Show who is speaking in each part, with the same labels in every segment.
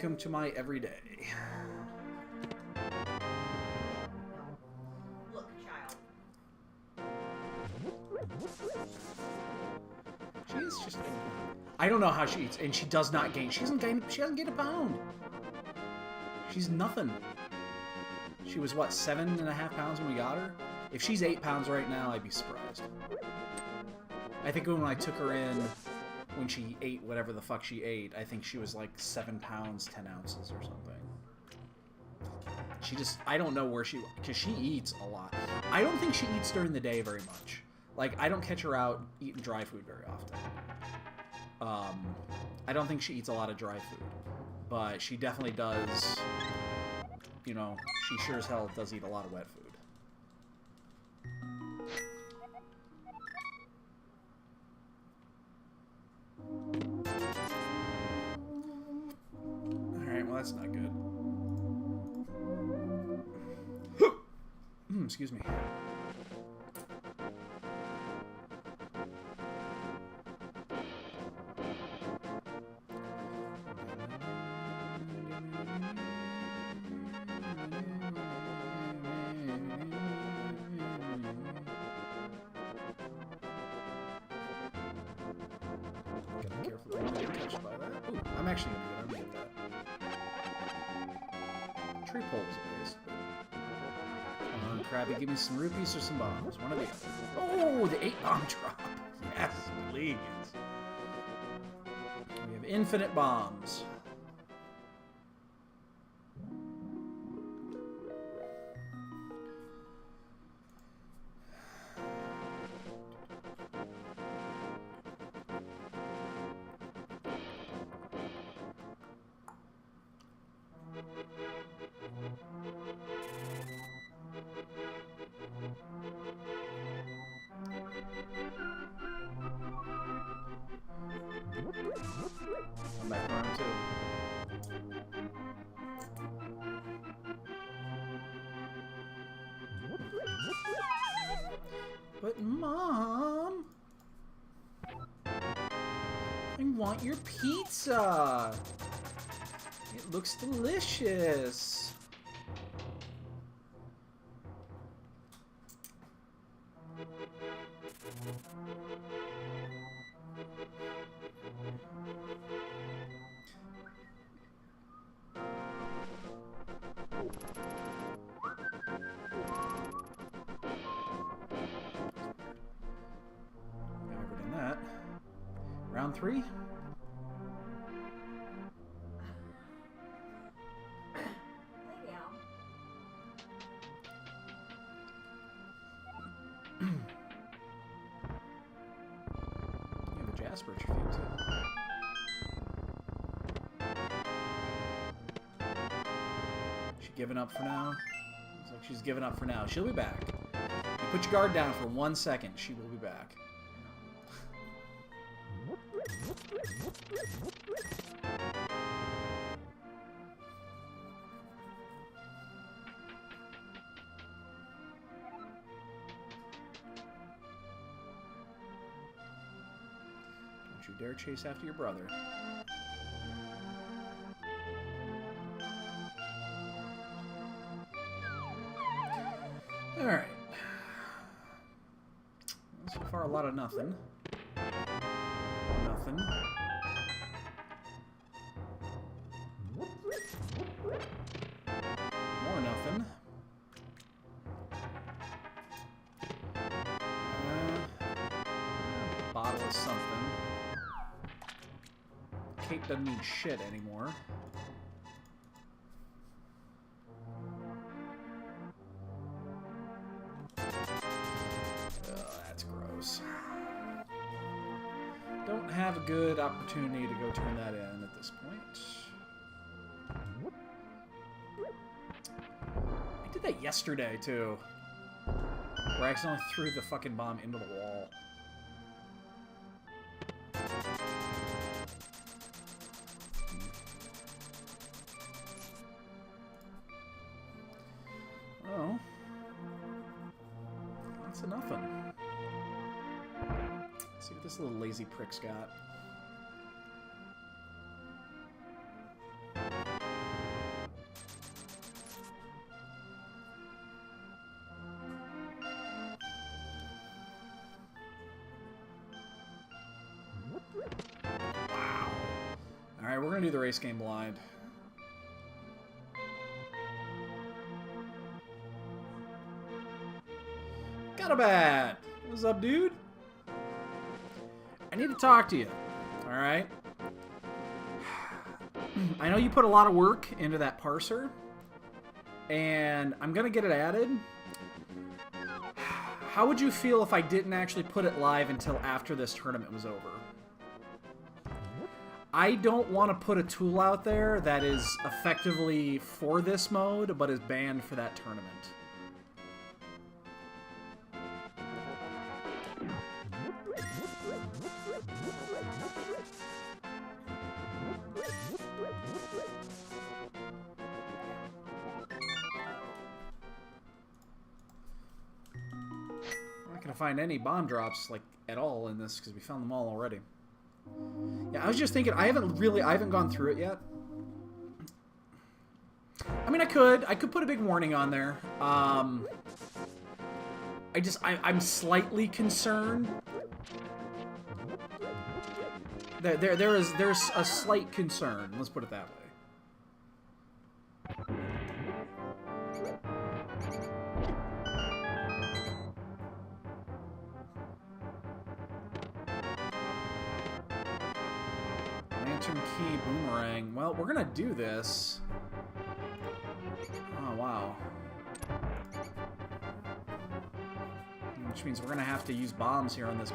Speaker 1: Welcome to my everyday.
Speaker 2: Look, child.
Speaker 1: She is just... I don't know how she eats, and she does not gain. She hasn't gained a pound. She's nothing. She was, what, 7.5 pounds when we got her? If she's 8 pounds right now, I'd be surprised. I think when I took her in, when she ate whatever the fuck she ate, I think she was like 7 pounds, 10 ounces or something. She just, I don't know where she, because she eats a lot. I don't think she eats during the day very much. Like, I don't catch her out eating dry food very often. I don't think she eats a lot of dry food. But she definitely does, you know, she sure as hell does eat a lot of wet food. Alright, well that's not good. Excuse me. Gotta be careful not to get touched by that. Ooh, I'm actually gonna get that. Tree poles, at least. Come on, Krabby, give me some rupees or some bombs. One or the other. Oh, the 8-bomb drop. Yes, please. We have infinite bombs. I'm back around too. But Mom, I want your pizza. It looks delicious. Never done that. Round 3. Yeah, the Jasper at your feet too. She giving up for now? Looks like she's giving up for now. She'll be back. You put your guard down for 1 second. She will be back. Don't you dare chase after your brother. Alright. So far, a lot of nothing. Nothing. More nothing. Bottle of something. Cape doesn't mean shit anymore. That's gross. Don't have a good opportunity to go turn that in at this point. I did that yesterday, too. Where I accidentally threw the fucking bomb into the wall. Oh. That's nothing. Let's see what this little lazy prick's got. Alright, we're gonna do the race game blind. Got a bat! What's up, dude? I need to talk to you. Alright? I know you put a lot of work into that parser. And I'm gonna get it added. How would you feel if I didn't actually put it live until after this tournament was over? I don't want to put a tool out there that is effectively for this mode, but is banned for that tournament. I'm not going to find any bomb drops, like, at all in this, because we found them all already. Yeah, I was just thinking, I haven't gone through it yet. I mean, I could put a big warning on there. I'm slightly concerned. There's a slight concern, let's put it that way. Key boomerang. Well, we're gonna do this. Oh, wow. Which means we're gonna have to use bombs here on this.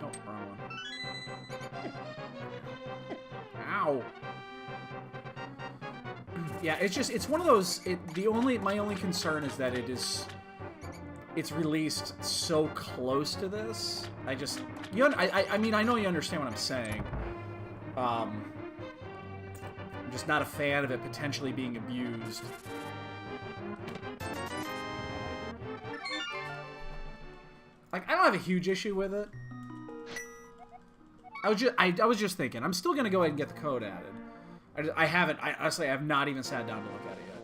Speaker 1: Oh, wrong one. Ow! Yeah, it's one of those. My only concern is that it's released so close to this. I mean, I know you understand what I'm saying. I'm just not a fan of it potentially being abused. Like, I don't have a huge issue with it. I was just thinking, I'm still gonna go ahead and get the code added. I honestly have not even sat down to look at it yet.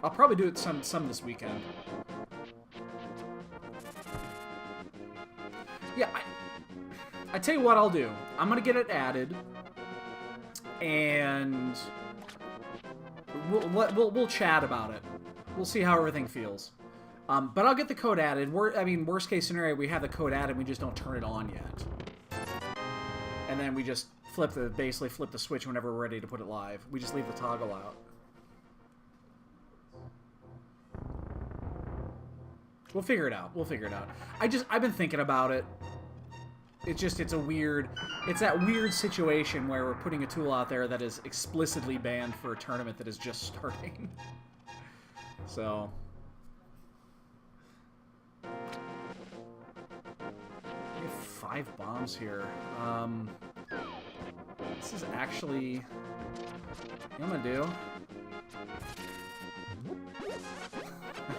Speaker 1: I'll probably do it some this weekend. Yeah, I tell you what I'll do. I'm gonna get it added, and we'll chat about it. We'll see how everything feels. But I'll get the code added. I mean, worst case scenario, we have the code added, we just don't turn it on yet, and then we just basically flip the switch whenever we're ready to put it live. We just leave the toggle out. We'll figure it out. We'll figure it out. I've been thinking about it. It's that weird situation where we're putting a tool out there that is explicitly banned for a tournament that is just starting. So. We have 5 bombs here. This is actually, what I'm gonna do.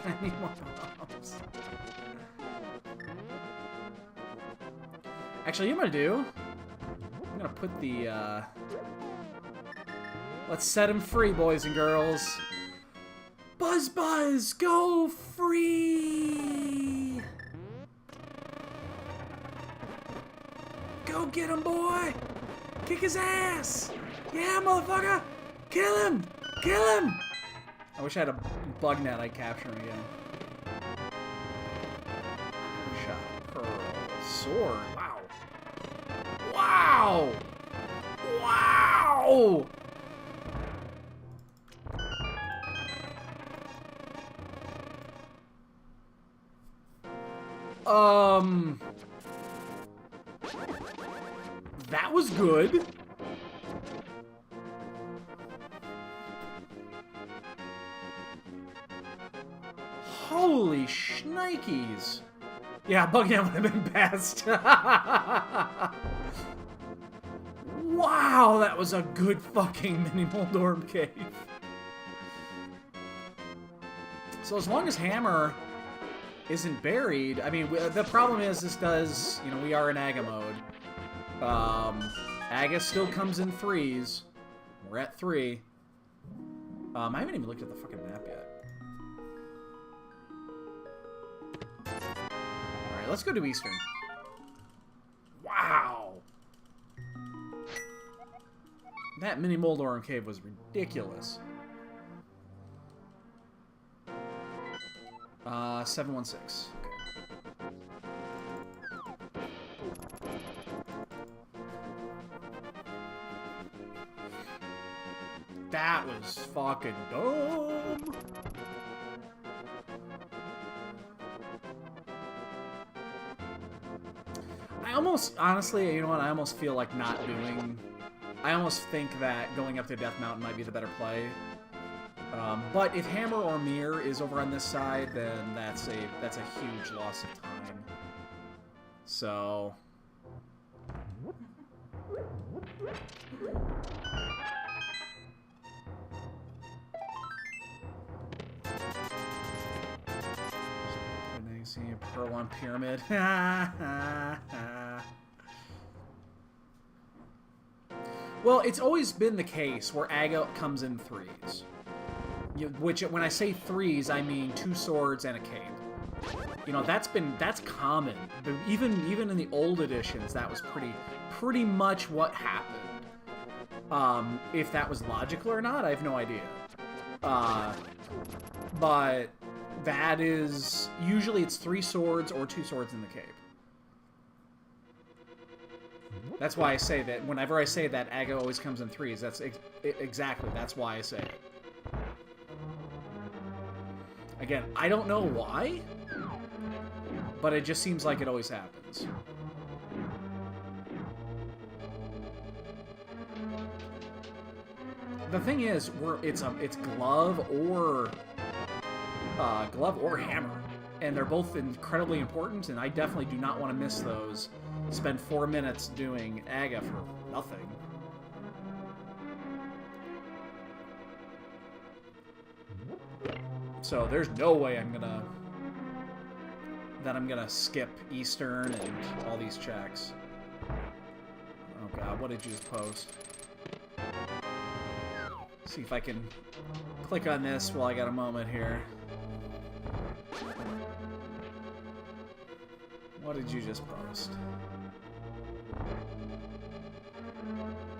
Speaker 1: I need more bombs. Actually, I'm gonna put the, let's set him free, boys and girls. Buzz Buzz, go free! Go get him, boy! Kick his ass! Yeah, motherfucker! Kill him! Kill him! I wish I had a bug net I'd capture him again. Shot. Pearl. Sword. Wow. Wow! Wow! That was good. Holy shnikes. Yeah, Bugnet would have been best. Wow, that was a good fucking mini Moldorm cave. So as long as Hammer isn't buried, I mean, the problem is this does, you know, we are in Aga mode. Aga still comes in 3s. We're at 3. I haven't even looked at the fucking map yet. Alright, let's go to Eastern. Wow! That mini Moldoran cave was ridiculous. 716. That was fucking dumb. I almost, honestly, you know what? I almost feel like not doing. I almost think that going up to Death Mountain might be the better play. But if Hammer or Mir is over on this side, then that's a huge loss of time. So. See a Pearl on Pyramid. Well, it's always been the case where Aga comes in threes. Which, when I say threes, I mean 2 swords and a cape. You know, that's common. Even in the old editions, that was pretty much what happened. If that was logical or not, I have no idea. But that is usually it's 3 swords or 2 swords in the cape. That's why I say that whenever I say that Aga always comes in threes. That's exactly that's why I say it. Again, I don't know why, but it just seems like it always happens. The thing is, it's glove or hammer, and they're both incredibly important, and I definitely do not want to miss those. Spend 4 minutes doing Aga for nothing. So there's no way I'm gonna skip Eastern and all these checks. Oh god, what did you just post? See if I can click on this while I got a moment here. What did you just post?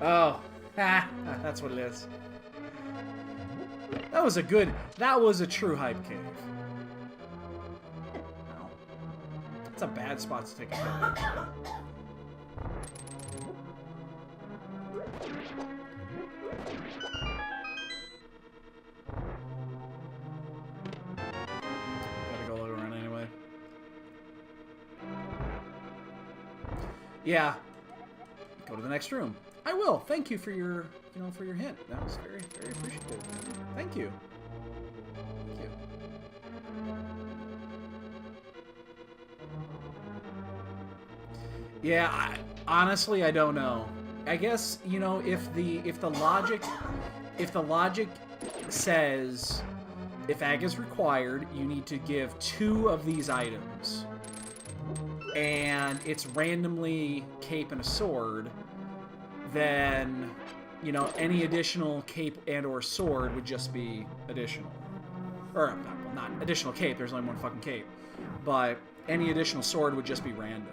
Speaker 1: Oh, that's what it is. That was a true hype cave. Wow. That's a bad spot to take a photo. Gotta go look around anyway. Yeah. Go to the next room. I will. Thank you for your, for your hint. That was very, very appreciative. Thank you. Thank you. Yeah, honestly, I don't know. I guess, if the logic says if Aga's required, you need to give 2 of these items, and it's randomly cape and a sword, then, any additional cape and or sword would just be additional. Or, not additional cape, there's only one fucking cape. But any additional sword would just be random.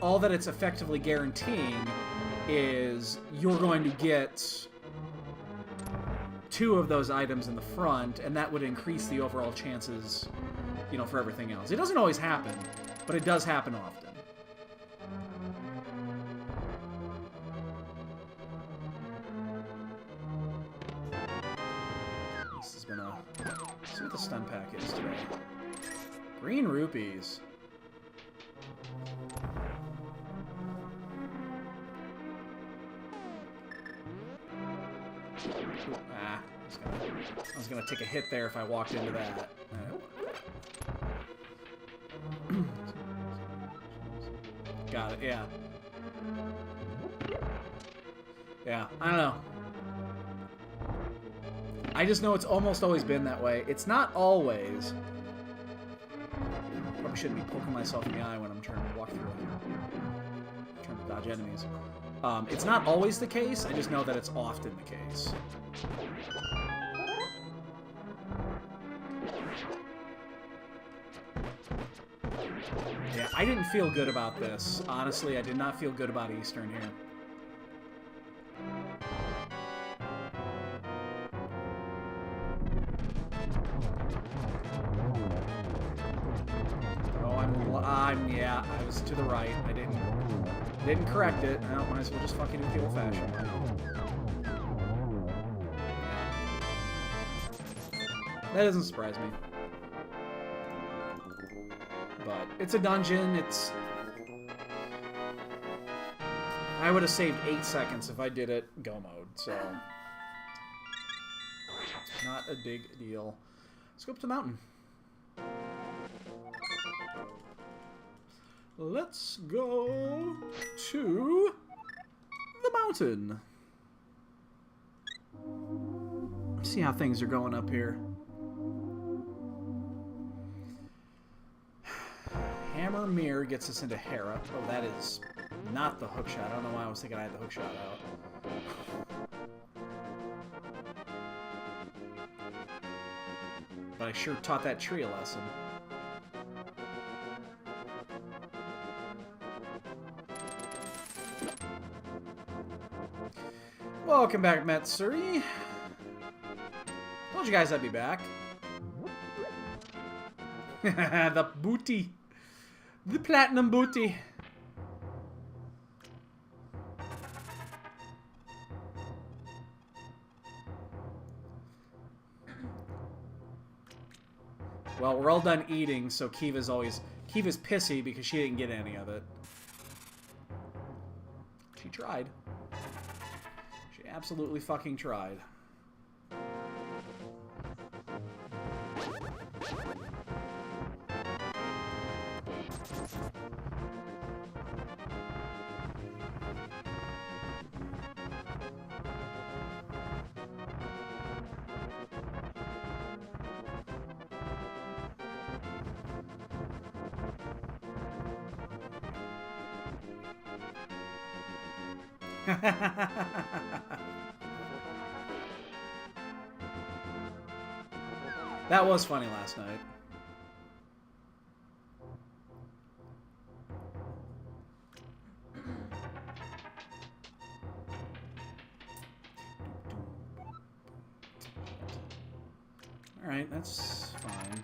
Speaker 1: All that it's effectively guaranteeing is you're going to get 2 of those items in the front, and that would increase the overall chances, for everything else. It doesn't always happen, but it does happen often. This has been let's see what the stun pack is today. Green rupees. I was gonna take a hit there if I walked into that. Got it, yeah. Yeah, I don't know. I just know it's almost always been that way. It's not always. Probably shouldn't be poking myself in the eye when I'm trying to walk through it. I'm trying to dodge enemies. It's not always the case, I just know that it's often the case. Yeah, I didn't feel good about this. Honestly, I did not feel good about Eastern here. Yeah, I was to the right. I didn't correct it. Well, might as well just fucking do the old-fashioned way. That doesn't surprise me. But it's a dungeon. It's... I would have saved 8 seconds if I did it go mode, so... Not a big deal. Let's go up to the mountain. Let's go to the mountain. See how things are going up here. Hammer Mirror gets us into Hera. Oh, that is not the hookshot. I don't know why I was thinking I had the hookshot out. But I sure taught that tree a lesson. Welcome back, Matsuri. Told you guys I'd be back. The booty. The platinum booty. Well, we're all done eating, so Kiva's pissy because she didn't get any of it. She tried. She absolutely fucking tried. That was funny last night. Alright, that's fine.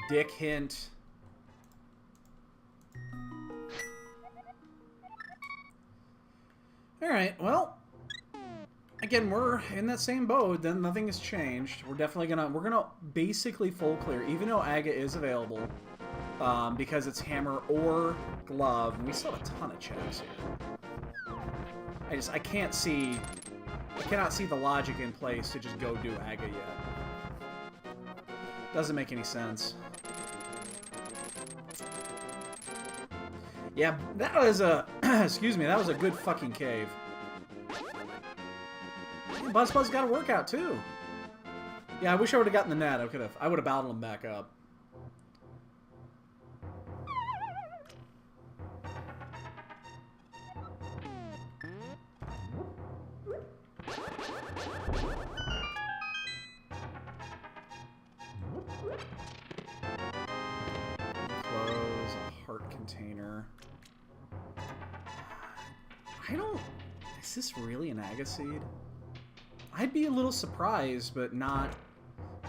Speaker 1: Dick hint. Alright, well, again, we're in that same boat, then nothing has changed. We're definitely we're gonna basically full clear, even though Aga is available, because it's hammer or glove. We still have a ton of chaps here. I cannot see the logic in place to just go do Aga yet. Doesn't make any sense. Yeah, that was a excuse me, that was a good fucking cave. BuzzBuzz got a workout too. Yeah, I wish I would have gotten the net. I would have battled him back up. Close a heart container. Is this really an Agaseed? I'd be a little surprised, but not...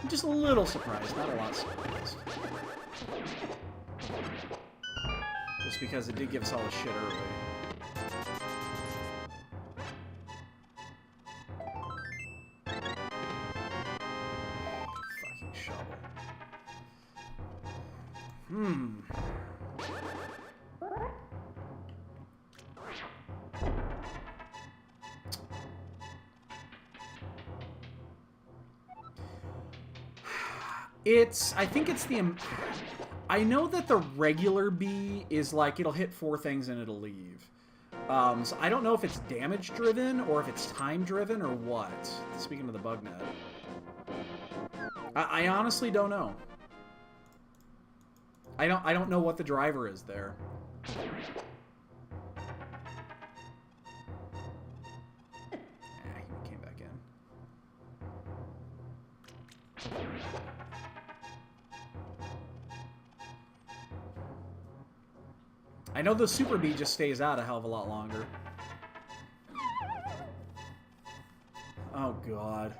Speaker 1: Just a little surprised, not a lot surprised. Just because it did give us all the shit early. Fucking shovel. I think it's the... I know that the regular bee is like, it'll hit 4 things and it'll leave. So I don't know if it's damage-driven, or if it's time-driven, or what. Speaking of the bug net. I honestly don't know. I don't know what the driver is there. He came back in. I know the Super Bee just stays out a hell of a lot longer. Oh, God.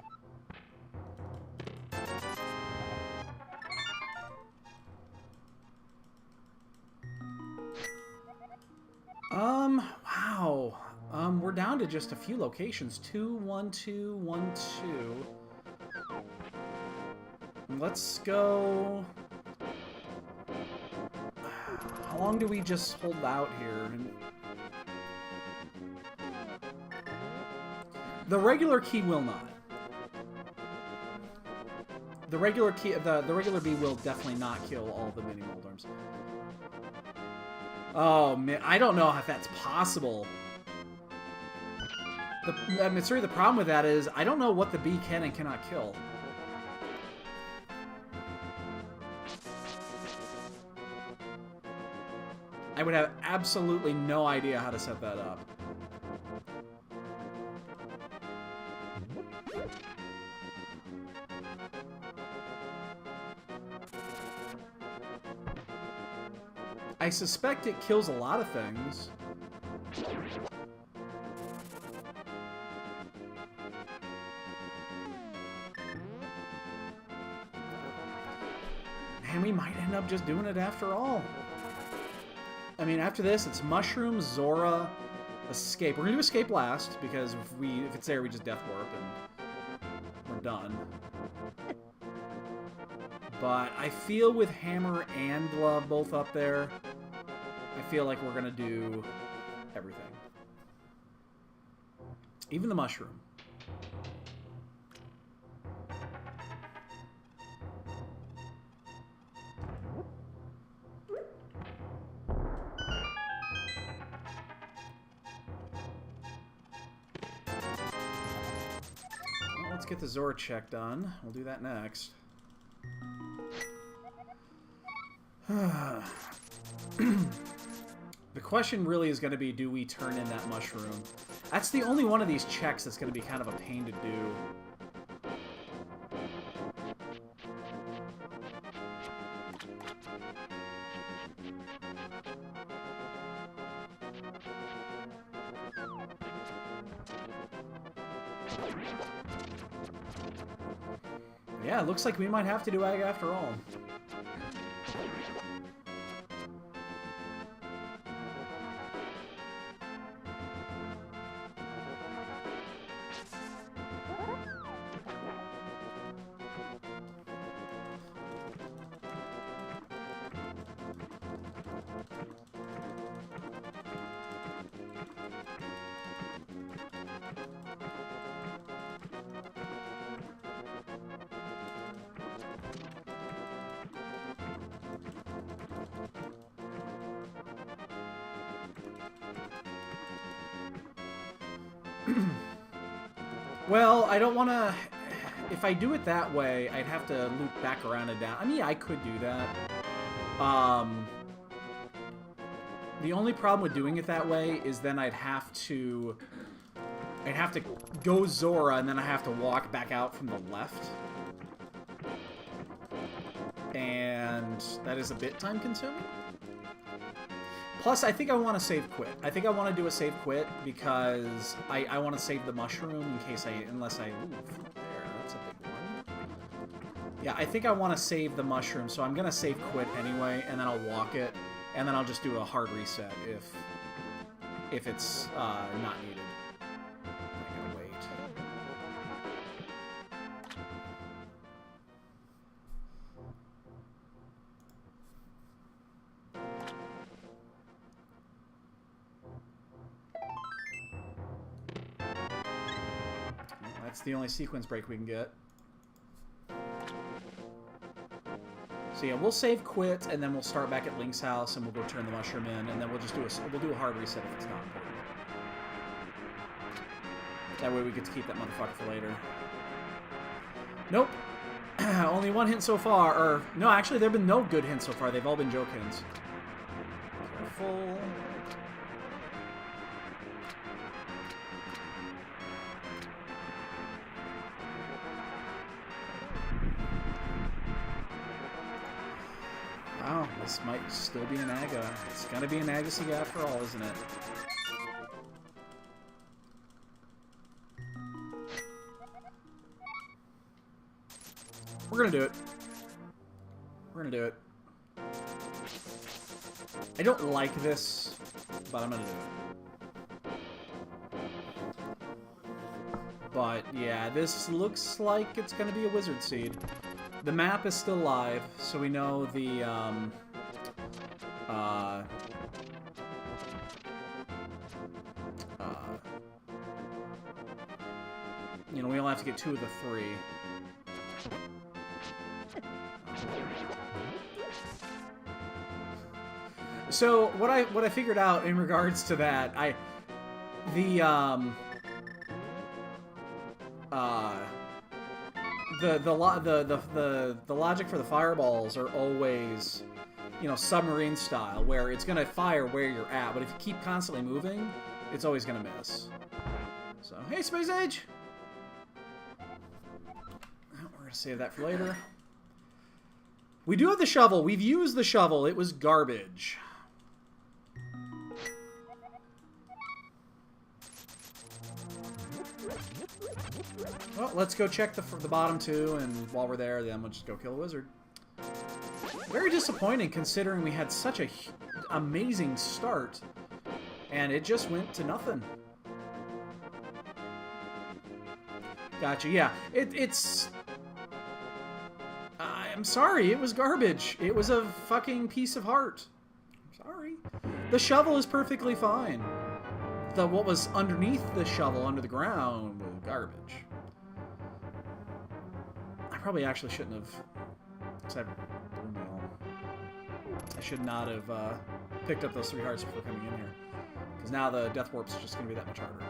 Speaker 1: Wow. We're down to just a few locations. 2, 1, 2, 1, 2. Let's go... How long do we just hold out here? The regular key will not. The regular key, the regular bee will definitely not kill all the mini Moldorms. Oh man, I don't know if that's possible. The problem with that is I don't know what the bee can and cannot kill. I would have absolutely no idea how to set that up. I suspect it kills a lot of things. And we might end up just doing it after all. I mean, after this, it's Mushroom, Zora, Escape. We're gonna do Escape last, because if it's there, we just Death Warp, and we're done. But I feel with Hammer and Glove both up there, I feel like we're gonna do everything. Even the Mushroom. Let's get the Zora check done. We'll do that next. The question really is going to be, do we turn in that mushroom? That's the only one of these checks that's going to be kind of a pain to do. Yeah, it looks like we might have to do Ag after all. Well, I don't want to... If I do it that way, I'd have to loop back around and down. I mean, I could do that. The only problem with doing it that way is then I'd have to go Zora, and then I have to walk back out from the left. And that is a bit time-consuming. Plus, I think I want to save quit. I think I want to do a save quit because I want to save the mushroom in case unless I... Ooh, there, that's a big one. Yeah, I think I want to save the mushroom, so I'm going to save quit anyway, and then I'll walk it, and then I'll just do a hard reset if it's not needed. I'm going to wait. That's the only sequence break we can get. So yeah, we'll save quit, and then we'll start back at Link's house, and we'll go turn the mushroom in, and then we'll just do a hard reset if it's not important. That way we get to keep that motherfucker for later. Nope. Only one hint so far, or no, actually there have been no good hints so far. They've all been joke hints. Careful. Wow, this might still be an Aga. It's gonna be an Agassi after all, isn't it? We're gonna do it. We're gonna do it. I don't like this, but I'm gonna do it. But yeah, this looks like it's gonna be a wizard seed. The map is still live, so we know the you know, we only have to get 2 of the 3. So what I figured out in regards to that, the logic for the fireballs are always, you know, submarine style, where it's gonna fire where you're at, but if you keep constantly moving, it's always gonna miss. So hey, Space Age. We're gonna save that for later. We do have the shovel. We've used the shovel. It was garbage. Well, let's go check the bottom 2, and while we're there, then we'll just go kill a wizard. Very disappointing, considering we had such a amazing start, and it just went to nothing. Gotcha. Yeah, it's. I'm sorry, it was garbage. It was a fucking piece of heart. I'm sorry. The shovel is perfectly fine. What was underneath the shovel, under the ground, was garbage. I probably actually shouldn't have. Except, I should not have picked up those 3 hearts before coming in here, because now the death warp's just going to be that much harder.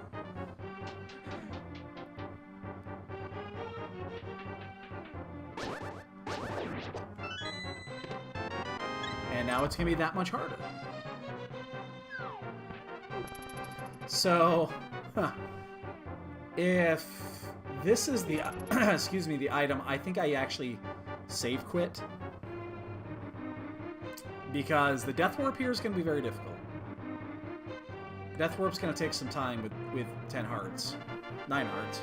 Speaker 1: And now it's going to be that much harder. So, if this is the, excuse me, the item, I think I actually save quit. Because the death warp here is going to be very difficult. Death warp's going to take some time with 10 hearts. 9 hearts.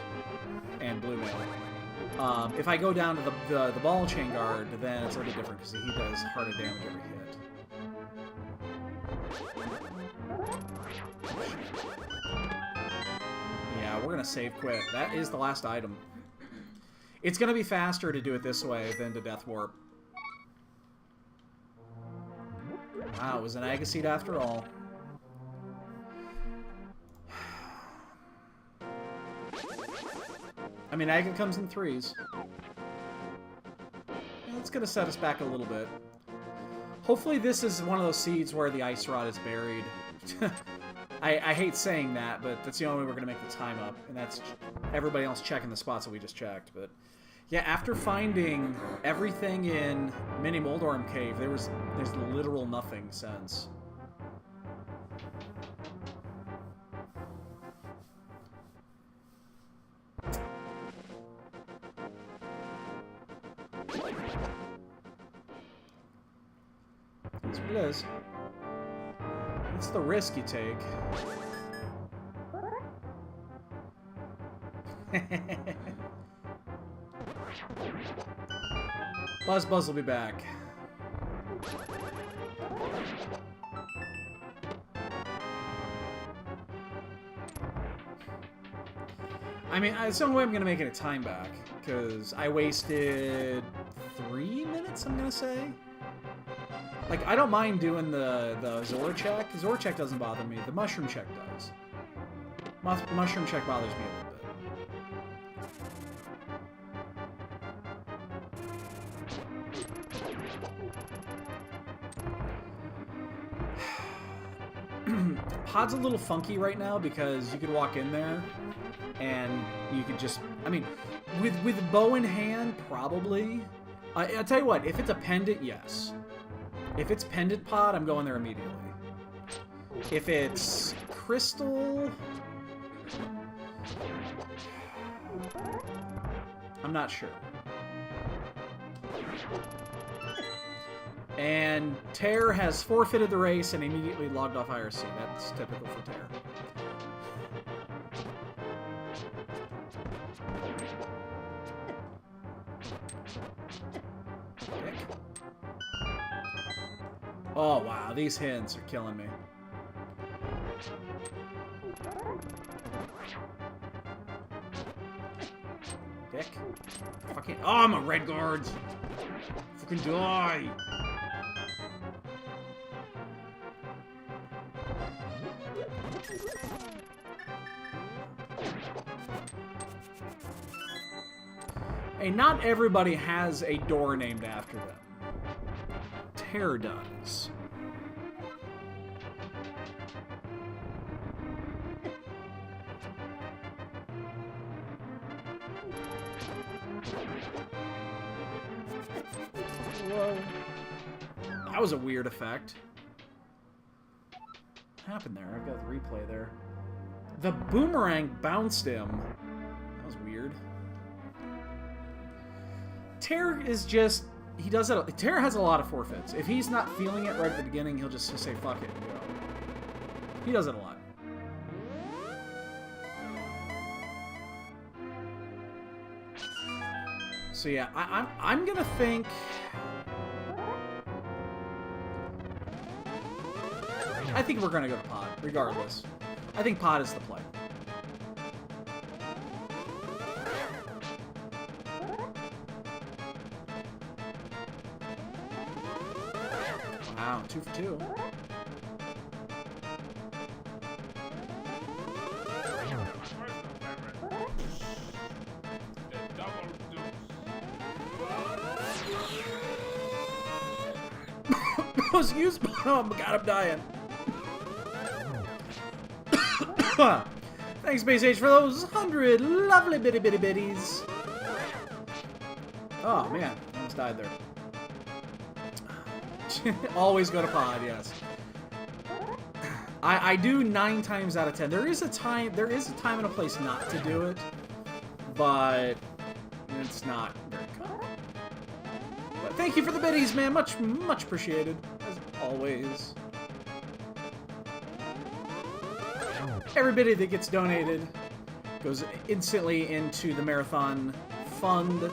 Speaker 1: And blue mail. If I go down to the ball chain guard, then it's a little different, because he does harder damage every hit. Yeah, we're gonna save quit. That is the last item. It's gonna be faster to do it this way than to death warp. Wow, it was an Agaseed after all. I mean, Aga comes in 3s. Yeah, it's gonna set us back a little bit. Hopefully this is one of those seeds where the ice rod is buried. I hate saying that, but that's the only way we're going to make the time up. And that's everybody else checking the spots that we just checked. But yeah, after finding everything in Mini Moldorm Cave, there's literal nothing since. That's what it is. It's the risk you take. Buzz will be back. I mean, it's the only way I'm gonna make it a time back, because I wasted 3 minutes, I'm gonna say. Like, I don't mind doing the Zora check. Zora check doesn't bother me. The mushroom check does. Mushroom check bothers me a little bit. Pod's a little funky right now because you could walk in there and you could just... I mean, With bow in hand, probably. I'll tell you what, if it's a pendant, yes. If it's pendant pod, I'm going there immediately. If it's crystal... I'm not sure. And Tear has forfeited the race and immediately logged off IRC. That's typical for Tear. Oh, wow. These hints are killing me. Dick. Fucking... Oh, my red guards. Fucking die. Hey, not everybody has a door named after them. Tear does. Whoa. That was a weird effect. What happened there? I've got the replay there. The boomerang bounced him. That was weird. Tear is just... He does it... Tear has a lot of forfeits. If he's not feeling it right at the beginning, he'll just say, fuck it, and go. He does it a lot. So yeah, I'm gonna think... I think we're gonna go to pod, regardless. I think pod is the play. Wow, 2 for 2. Excuse me. Oh my god, I'm dying. Thanks, Space Age, for those 100 lovely bitty bitties. Oh man, I almost died there. Always go to pod, yes. I do 9 times out of 10. There is a time and a place not to do it, but it's not very common. But thank you for the biddies, man. Much appreciated, as always. Every biddy that gets donated goes instantly into the marathon fund.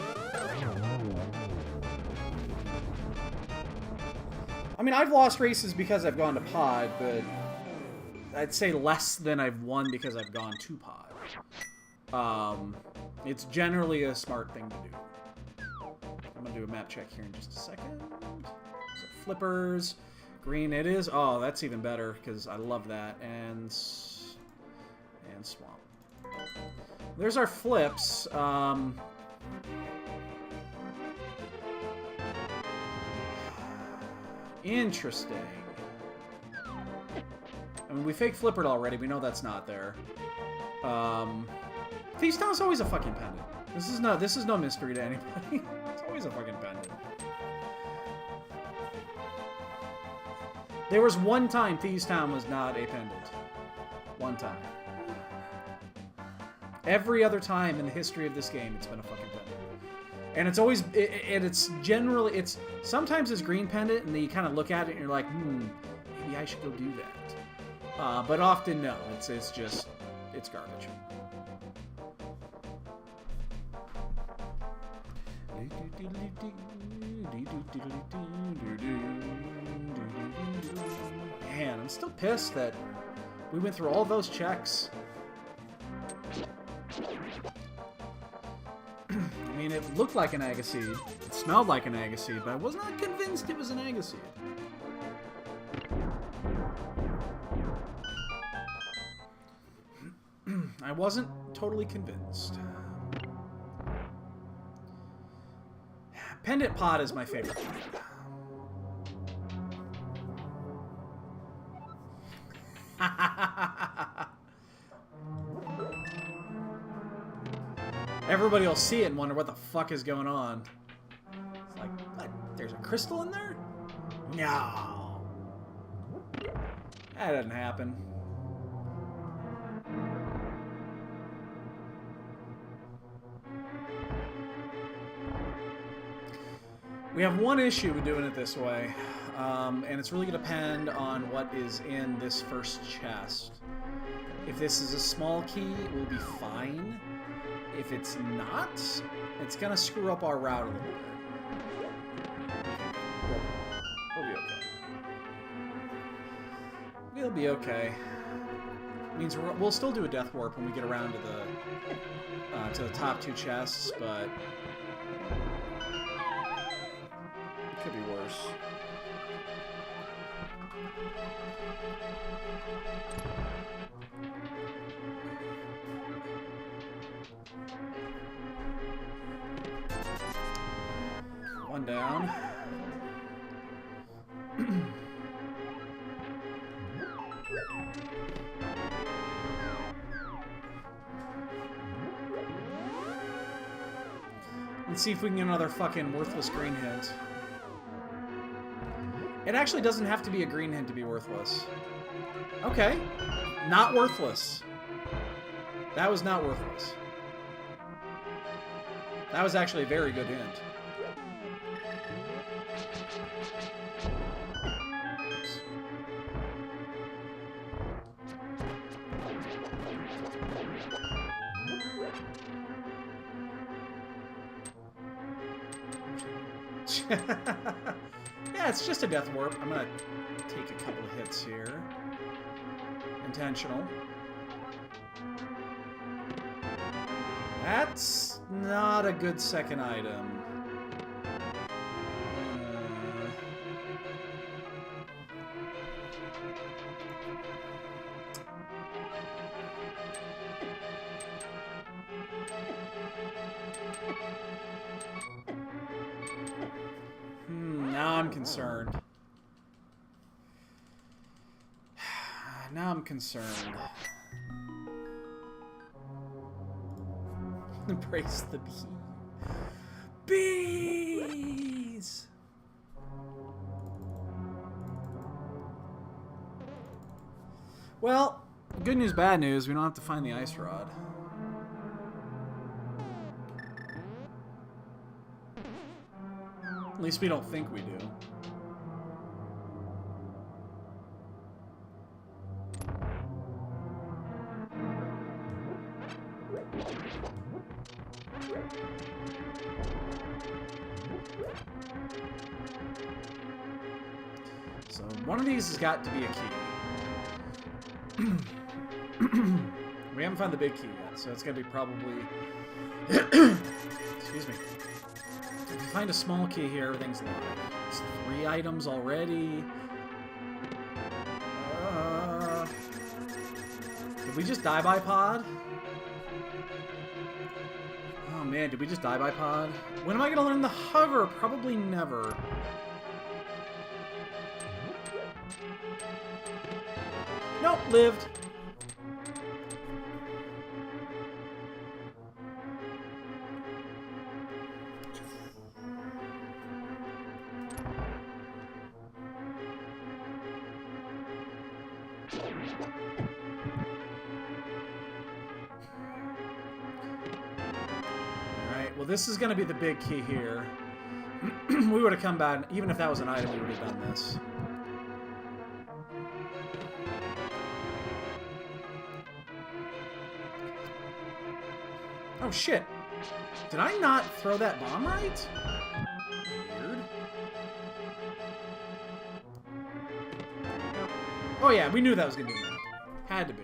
Speaker 1: I mean, I've lost races because I've gone to pod, but I'd say less than I've won because I've gone to pod. It's generally a smart thing to do. I'm going to do a map check here in just a second. So flippers. Green it is. Oh, that's even better because I love that. And swamp. There's our flips. Interesting. I mean, we fake flippered already. We know that's not there. Thieves Town's always a fucking pendant. This is no mystery to anybody. It's always a fucking pendant. There was one time Thieves Town was not a pendant. One time. Every other time in the history of this game, it's been a fucking pendant. And it's always, it's generally, sometimes it's green pendant, and then you kind of look at it and you're like, maybe I should go do that. But often, no. It's just, it's garbage. Man, I'm still pissed that we went through all those checks. I mean, it looked like an Agaseed. It smelled like an Agaseed, but I was not convinced it was an Agaseed. I wasn't totally convinced. Pendant Pod is my favorite. everybody will see it and wonder what the fuck is going on. It's like, what? There's a crystal in there? No. That doesn't happen. We have one issue with doing it this way, and it's really going to depend on what is in this first chest. If this is a small key, we'll be fine. If it's not, it's going to screw up our route a little bit. We'll be okay. We'll be okay. Means we'll still do a death warp when we get around to the top two chests, but it could be worse. One down. Let's see if we can get another fucking worthless green hint. It actually doesn't have to be a green hint to be worthless. Okay. Not worthless. That was not worthless. That was actually a very good hint. Yeah, it's just a death warp. I'm gonna take a couple of hits here. Intentional. That's not a good second item. Now I'm concerned. Now I'm concerned. Embrace the bee. Bees! Well, good news, bad news. We don't have to find the ice rod. At least we don't think we do. So one of these has got to be a key. We haven't found the big key yet, so it's going to be probably... Excuse me. If you find a small key here, everything's locked. It's 3 items already. Did we just die by pod? Oh man, did we just die by pod? When am I gonna learn the hover? Probably never. Nope, lived. Well, this is going to be the big key here. We would have come back, even if that was an item, we would have done this. Oh, shit. Did I not throw that bomb right? Weird. Oh, yeah, we knew that was going to be a map. Had to be.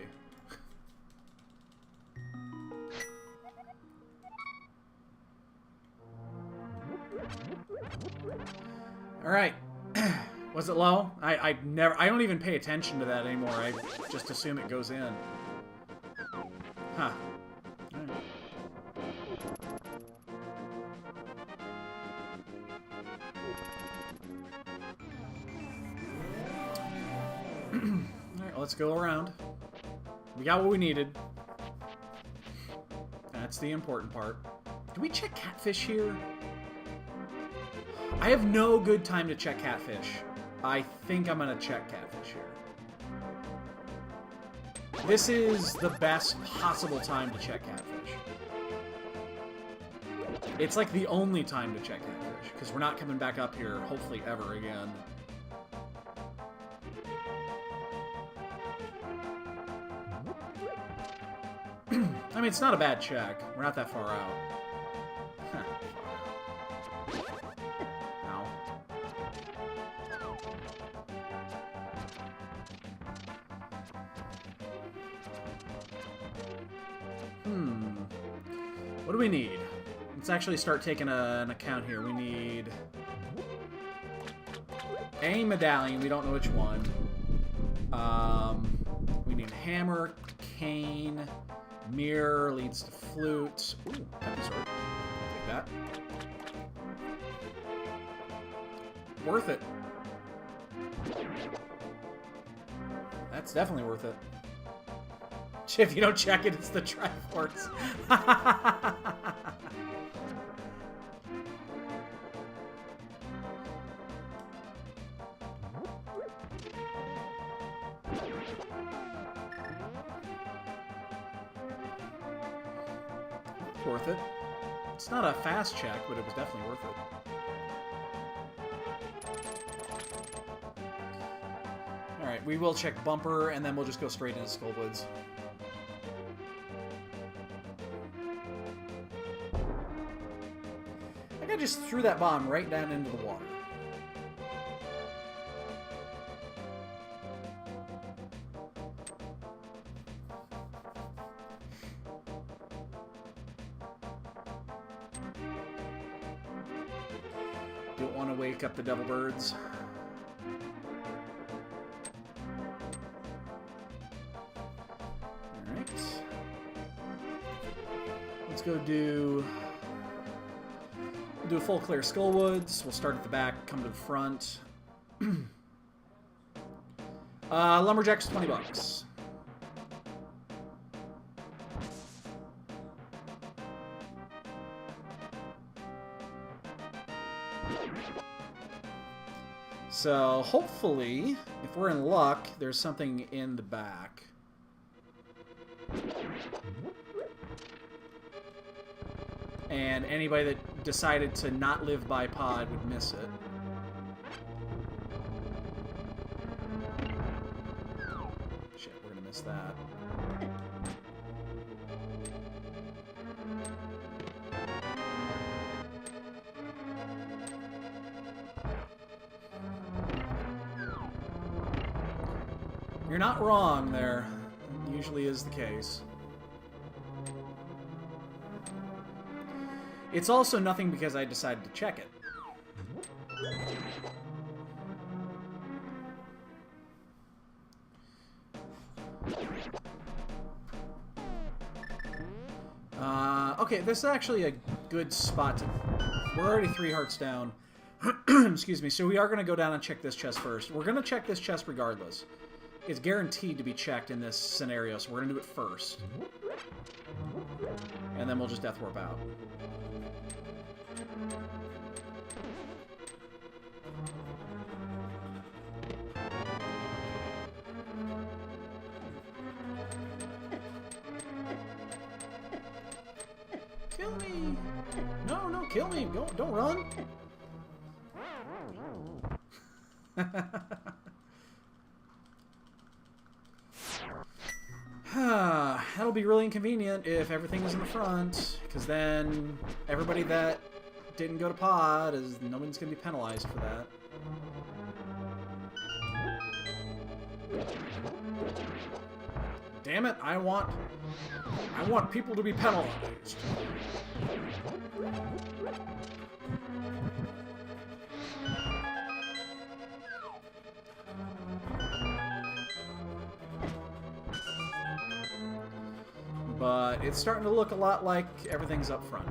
Speaker 1: All right. Was it low? I don't even pay attention to that anymore. I just assume it goes in. Huh. Alright, well, let's go around. We got what we needed. That's the important part. Do we check catfish here? I have no good time to check catfish. I think I'm going to check catfish here. This is the best possible time to check catfish. It's like the only time to check catfish, because we're not coming back up here, hopefully, ever again. I mean, it's not a bad check. We're not that far out. What do we need? Let's actually start taking an account here. We need a medallion. We don't know which one. We need hammer, cane, mirror leads to flute. Ooh, that'd be sword. Take that. Worth it. That's definitely worth it. If you don't check it, it's the Triforce. Worth it. It's not a fast check, but it was definitely worth it. Alright, we will check Bumper, and then we'll just go straight into Skullwoods. I just threw that bomb right down into the water. Don't want to wake up the devil birds. Alright. Let's go do a full clear Skullwoods. We'll start at the back, come to the front. Lumberjack's $20. So hopefully, if we're in luck, there's something in the back. And anybody that decided to not live by pod would miss it. Shit, we're gonna miss that. You're not wrong there. It usually is the case. It's also nothing because I decided to check it. Okay, this is actually a good spot to... We're already 3 hearts down. Excuse me. So we are going to go down and check this chest first. We're going to check this chest regardless. It's guaranteed to be checked in this scenario, so we're going to do it first. And then we'll just death warp out. Kill me! No, no, kill me! Don't run! That'll be really inconvenient if everything is in the front, because then everybody that didn't go to pod is no one's going to be penalized for that. Damn it! I want people to be penalized. But it's starting to look a lot like everything's up front.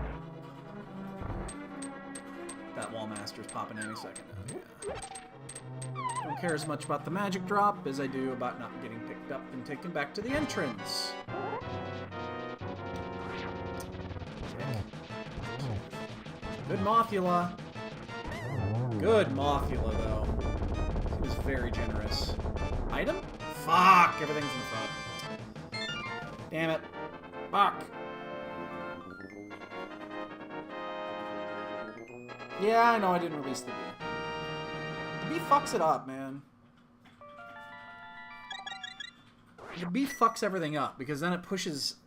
Speaker 1: That Wall Master's popping any second now, yeah. Don't care as much about the magic drop as I do about not getting picked up and taken back to the entrance. Good Mothula. Good Mothula, though. He was very generous. Item? Fuck! Everything's in the front. Damn it. Fuck. Yeah, I know I didn't release the bee. The bee fucks it up, man. The bee fucks everything up, because then it pushes...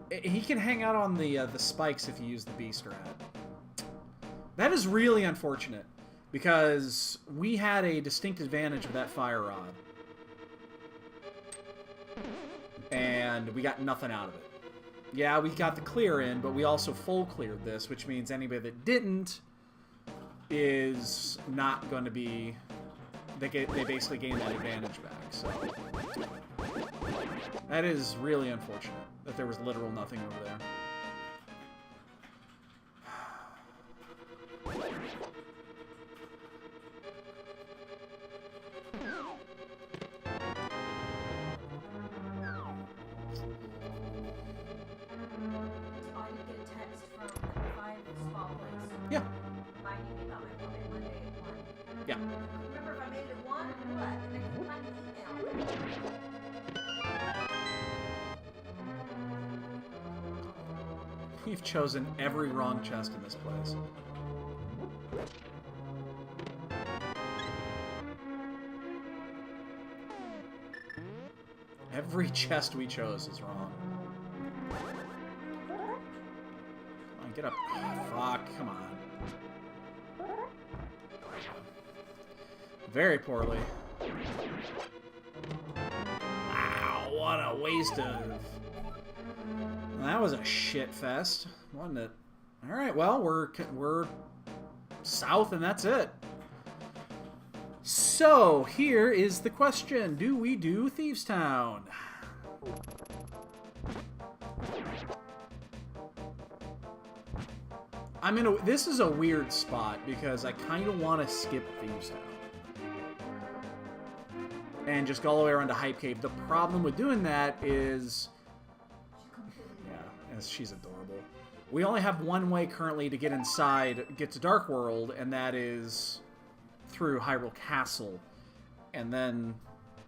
Speaker 1: He can hang out on the spikes if you use the bee strat. That is really unfortunate, because we had a distinct advantage of that fire rod. And we got nothing out of it. Yeah, we got the clear in, but we also full cleared this, which means anybody that didn't is not going to be... They basically gain that advantage back, so... That is really unfortunate, that there was literal nothing over there. Yeah. Yeah.
Speaker 2: Remember, if I made it one, what? Next time email.
Speaker 1: We've chosen every wrong chest in this place. Every chest we chose is wrong. Come on, get up. Oh, fuck, come on. Very poorly. Wow, what a waste of... That was a shit fest, wasn't it? Alright, well, we're south and that's it. So, here is the question. Do we do Thieves Town? I'm in a... This is a weird spot because I kind of want to skip Thieves Town and just go all the way around to Hype Cave. The problem with doing that is... Yeah, she's adorable. We only have one way currently to get inside, get to Dark World, and that is through Hyrule Castle. And then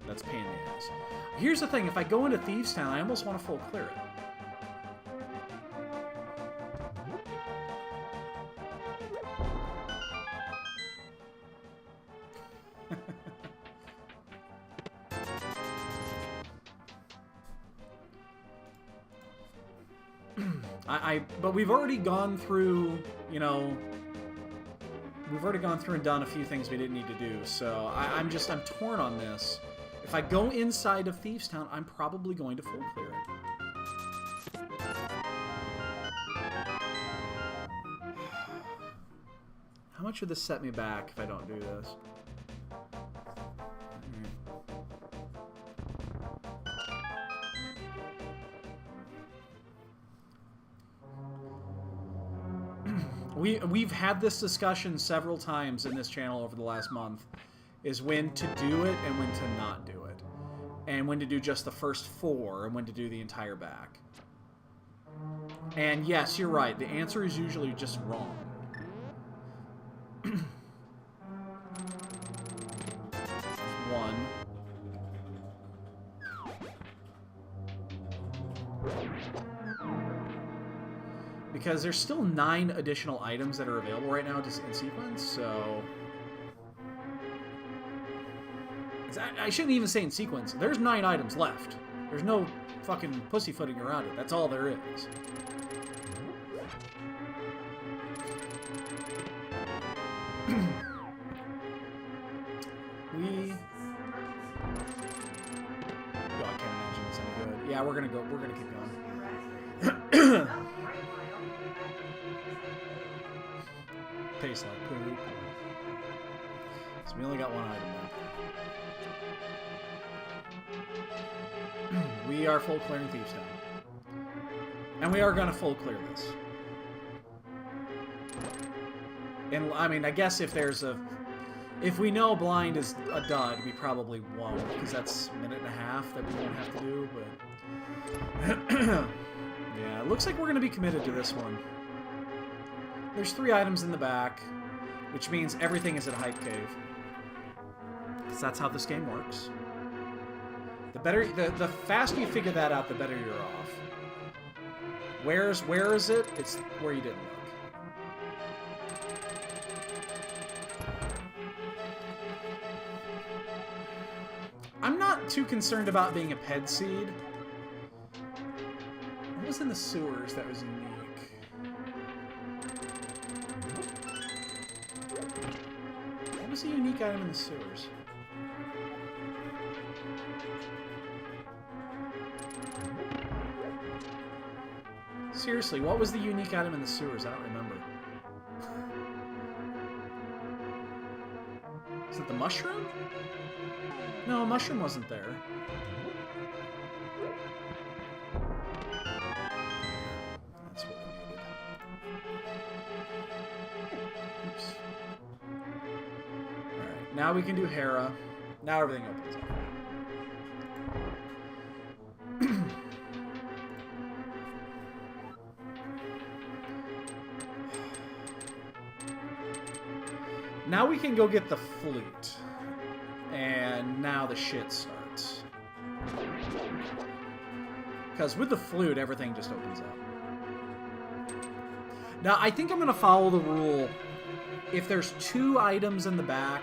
Speaker 1: that's pain in the ass. Here's the thing, if I go into Thieves Town, I almost want to full clear it. But we've already gone through, you know, we've already gone through and done a few things we didn't need to do, so I'm torn on this. If I go inside of Thieves Town, I'm probably going to full clear it. How much would this set me back if I don't do this? We've had this discussion several times in this channel over the last month, is when to do it and when to not do it. And when to do just the first 4 and when to do the entire back. And yes, you're right, the answer is usually just wrong. One. Because there's still 9 additional items that are available right now just in sequence, so... I shouldn't even say in sequence. There's 9 items left. There's no fucking pussyfooting around it. That's all there is. Oh, I can't imagine it's any good. Yeah, we're gonna keep going. Tastes like poop. So we only got 1 item now. We are full clearing Thieves Town. And we are gonna full clear this. And I mean, I guess if there's a... If we know blind is a dud, we probably won't, because that's a minute and a half that we won't have to do, but... Yeah, it looks like we're gonna be committed to this one. There's 3 items in the back, which means everything is at Hype Cave. Because that's how this game works. The faster you figure that out, the better you're off. Where is it? It's where you didn't look. I'm not too concerned about being a ped seed. What was in the sewers that was unique? What was a unique item in the sewers? Seriously, what was the unique item in the sewers? I don't remember. Is it the mushroom? No, mushroom wasn't there. That's what we needed. Oops. Alright, now we can do Hera. Now everything opens up. Now we can go get the flute. And now the shit starts. Because with the flute, everything just opens up. Now, I think I'm going to follow the rule. If there's 2 items in the back,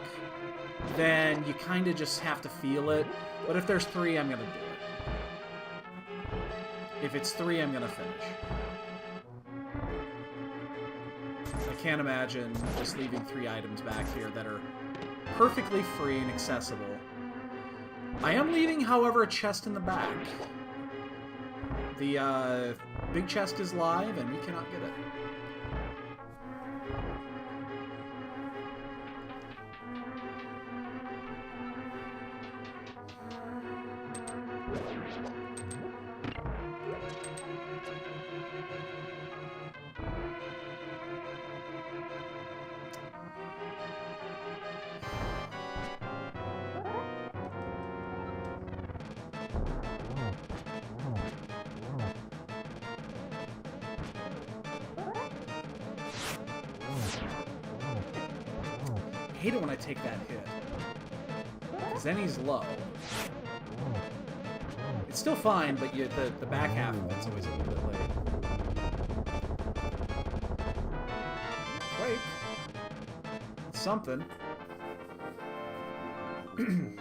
Speaker 1: then you kind of just have to feel it. But if there's 3, I'm going to do it. If it's 3, I'm going to finish. I can't imagine just leaving 3 items back here that are perfectly free and accessible. I am leaving, however, a chest in the back. The big chest is live, and we cannot get it. I hate it when I take that hit. Because then he's low. It's still fine, but the back half of it's always a little bit late. Break. It's something.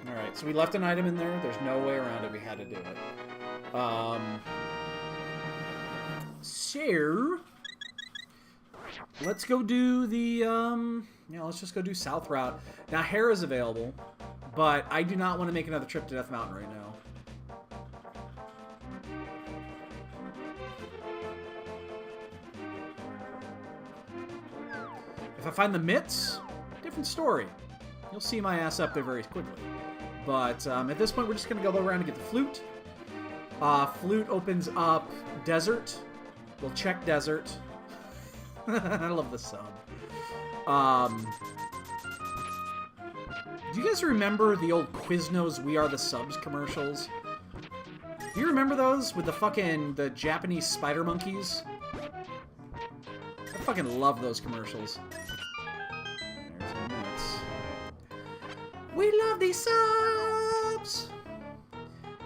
Speaker 1: Alright, so we left an item in there. There's no way around it. We had to do it. So... let's go do the, yeah, let's just go do South Route. Now, Hera's available, but I do not want to make another trip to Death Mountain right now. If I find the mitts, different story. You'll see my ass up there very quickly. But at this point, we're just going to go around and get the flute. Flute opens up desert. We'll check desert. I love the sub. Do you guys remember the old Quiznos We Are the Subs commercials? Do you remember those with the Japanese spider monkeys? I fucking love those commercials. There's the nuts. We love these subs!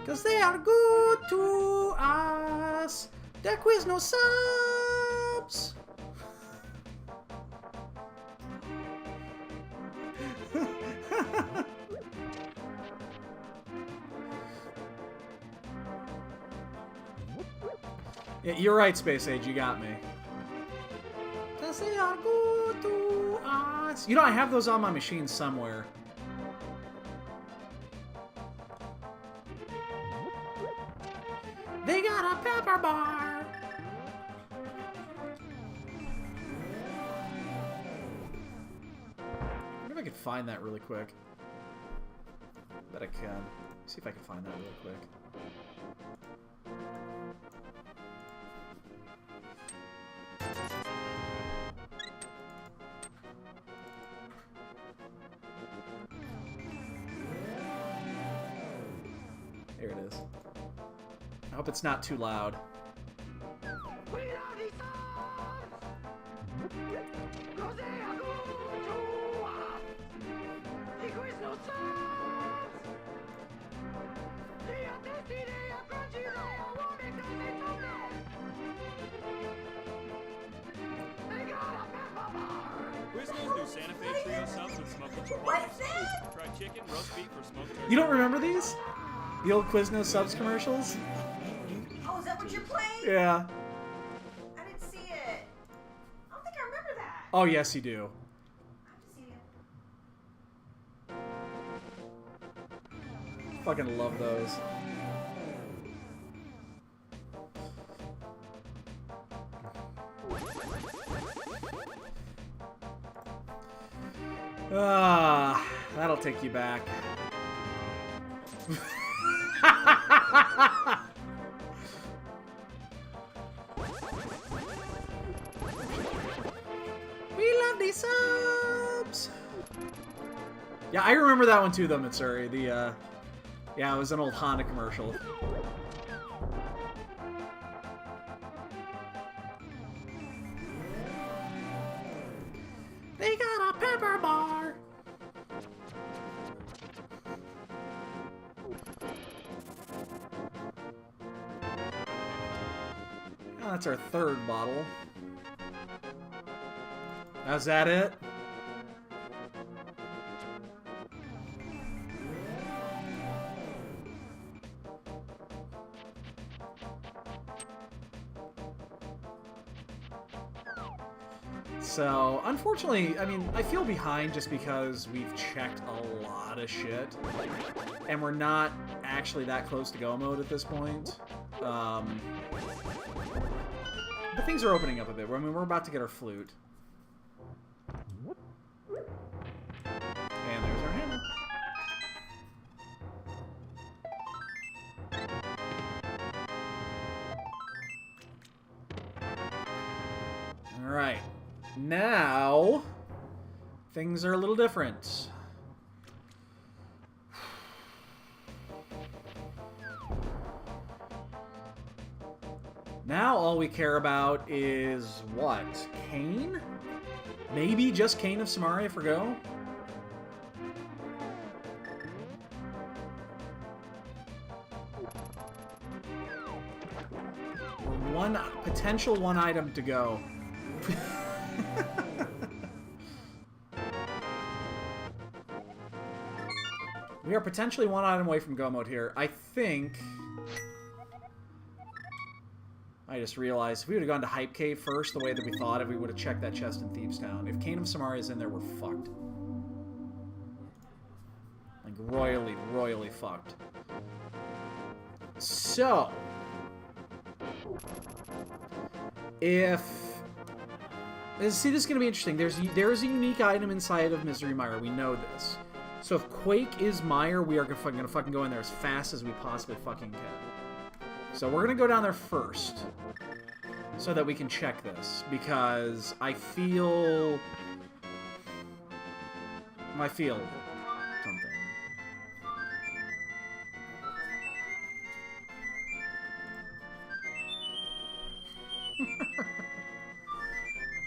Speaker 1: Cause they are good to us! They're Quiznos subs! Yeah, you're right, Space Age. You got me. Cause they are good to us. You know, I have those on my machine somewhere. They got a pepper bar. I wonder if I could find that really quick. Bet I can. See if I can find that really quick. There it is. I hope it's not too loud.
Speaker 3: Santa Fe trio subs with smoked chipotle.
Speaker 2: What's that?
Speaker 3: Fried chicken, roast beef, or smoked turkey.
Speaker 1: You don't remember these? The old Quiznos subs commercials?
Speaker 2: Oh, is that what you're playing?
Speaker 1: Yeah.
Speaker 2: I didn't see it. I don't think I remember that.
Speaker 1: Oh, yes, you do.
Speaker 2: I have to see it.
Speaker 1: Fucking love those. Ah, that'll take you back. We love these subs. Yeah, I remember that one too, though, Mitsuri. The yeah, it was an old Honda commercial. They got a pepper bar. Oh, that's our third bottle. Is that it? So, unfortunately, I mean, I feel behind just because we've checked a lot of shit. And we're not actually that close to go mode at this point. But things are opening up a bit. I mean, we're about to get our flute. And there's our hammer. Alright. Now, things are a little different. Now all we care about is what? Kane? Maybe just Kane of Samaria for go? One potential one item to go. We are potentially one item away from go mode here. I think... I just realized if we would have gone to Hype Cave first, the way that we thought, if we would have checked that chest in Thieves Town. If Kane of Samaria is in there, we're fucked. Like, royally, royally fucked. So... if... See, this is going to be interesting. There is a unique item inside of Misery Mire. We know this. So if Quake is Mire, we are going to fucking go in there as fast as we possibly fucking can. So we're going to go down there first. So that we can check this. Because I feel... something.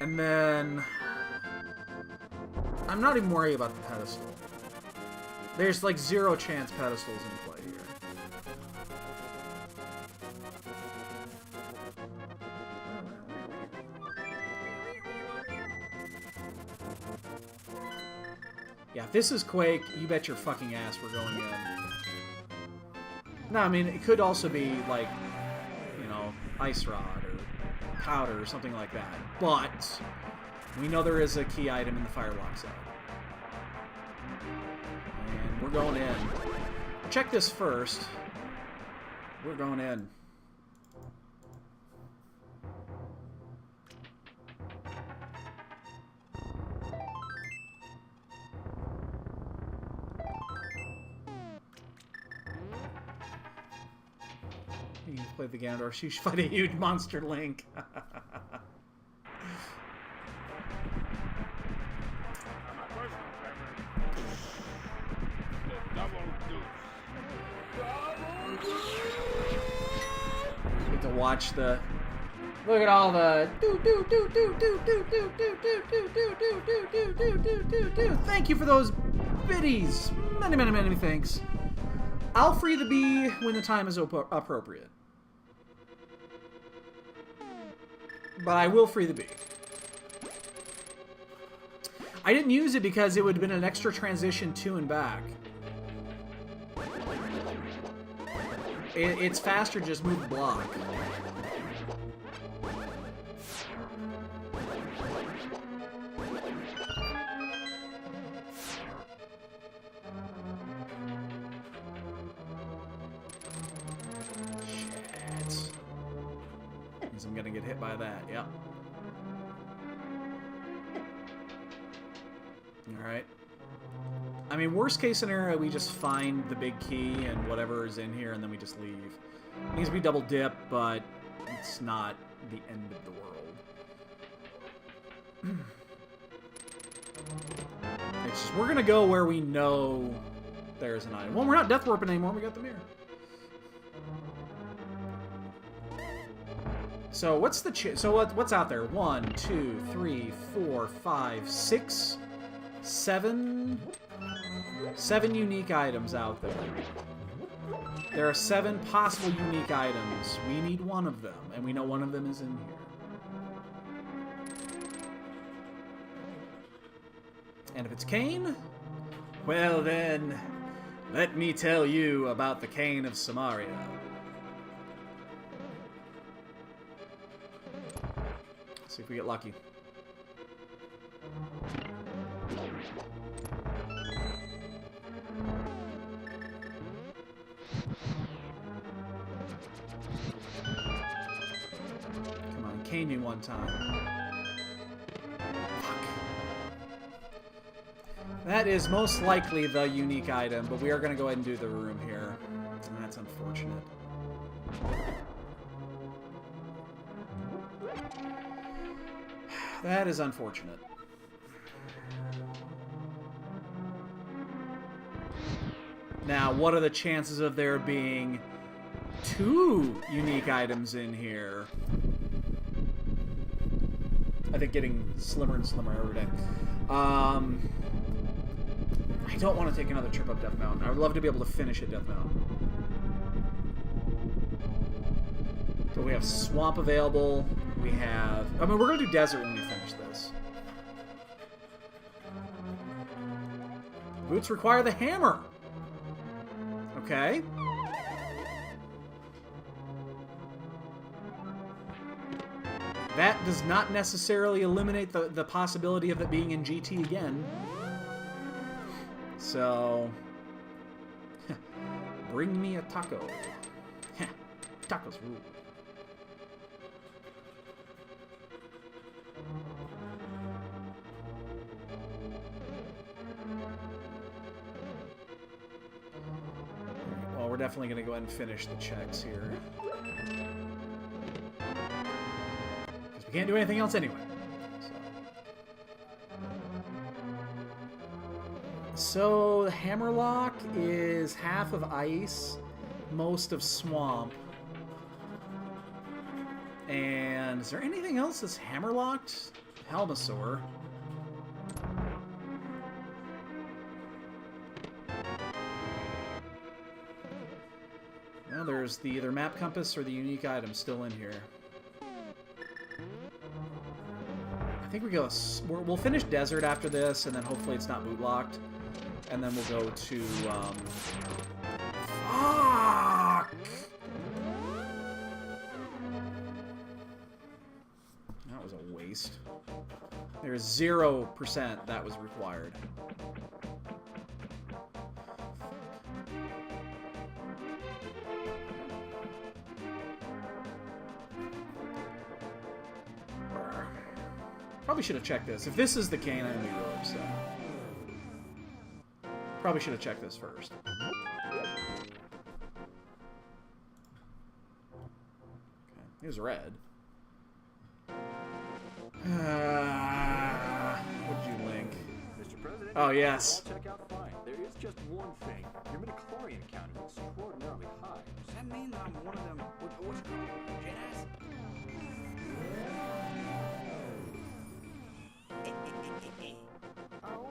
Speaker 1: And then... I'm not even worried about the pedestal. There's like 0 chance pedestals in play here. Yeah, if this is Quake, you bet your fucking ass we're going in. No, I mean, it could also be like, you know, Ice Rod or Powder or something like that. But we know there is a key item in the Firewalk side. And we're going in. Check this first. We're going in. You can play the Ganondorf. You should fight a huge monster Link. Get to watch the. Look at all the. Thank you for those biddies. Many, many, many thanks. I'll free the bee when the time is appropriate. But I will free the bee. I didn't use it because it would have been an extra transition to and back. It's faster, just move the block. Shit. Means I'm gonna get hit by that, yep. Alright. I mean, worst case scenario, we just find the big key and whatever is in here, and then we just leave. It needs to be double dip, but it's not the end of the world. It's just, we're gonna go where we know there's an item. Well, we're not death warping anymore, we got the mirror. So what's the what's out there? 1, 2, 3, 4, 5, 6, 7 unique items out there. There are 7 possible unique items. We need one of them, and we know one of them is in here. And if it's Cain, well then, let me tell you about the Cain of Samaria. See if we get lucky. Come on, cane me one time. Fuck. That is most likely the unique item, but we are going to go ahead and do the room here. And that's unfortunate. That is unfortunate. Now, what are the chances of there being 2 unique items in here? I think getting slimmer and slimmer every day. I don't want to take another trip up Death Mountain. I would love to be able to finish at Death Mountain. So we have Swamp available. We have... I mean, we're going to do Desert when we finish this. Boots require the hammer. Okay. That does not necessarily eliminate the possibility of it being in GT again. So... bring me a taco. Tacos rule. Well, we're definitely going to go ahead and finish the checks here. Because we can't do anything else anyway. So the Hammerlock is half of ice, most of swamp. And is there anything else that's hammerlocked? Helmasaur. Well, there's the either map compass or the unique item still in here. I think we go. We'll finish desert after this, and then hopefully it's not boot locked, and then we'll go to. Fuck! That was a waste. There's 0% that was required. Probably should have checked this. If this is the cane, I'm gonna be really upset. Probably should have checked this first. Okay. Here's red. What did you link?
Speaker 4: Mr. President,
Speaker 1: Oh, yes.
Speaker 4: all check out fine. There is just one thing. Your midichlorian count is extraordinarily high.
Speaker 5: Does that mean that I'm one of them, what's it called, Jedis?
Speaker 2: Oh,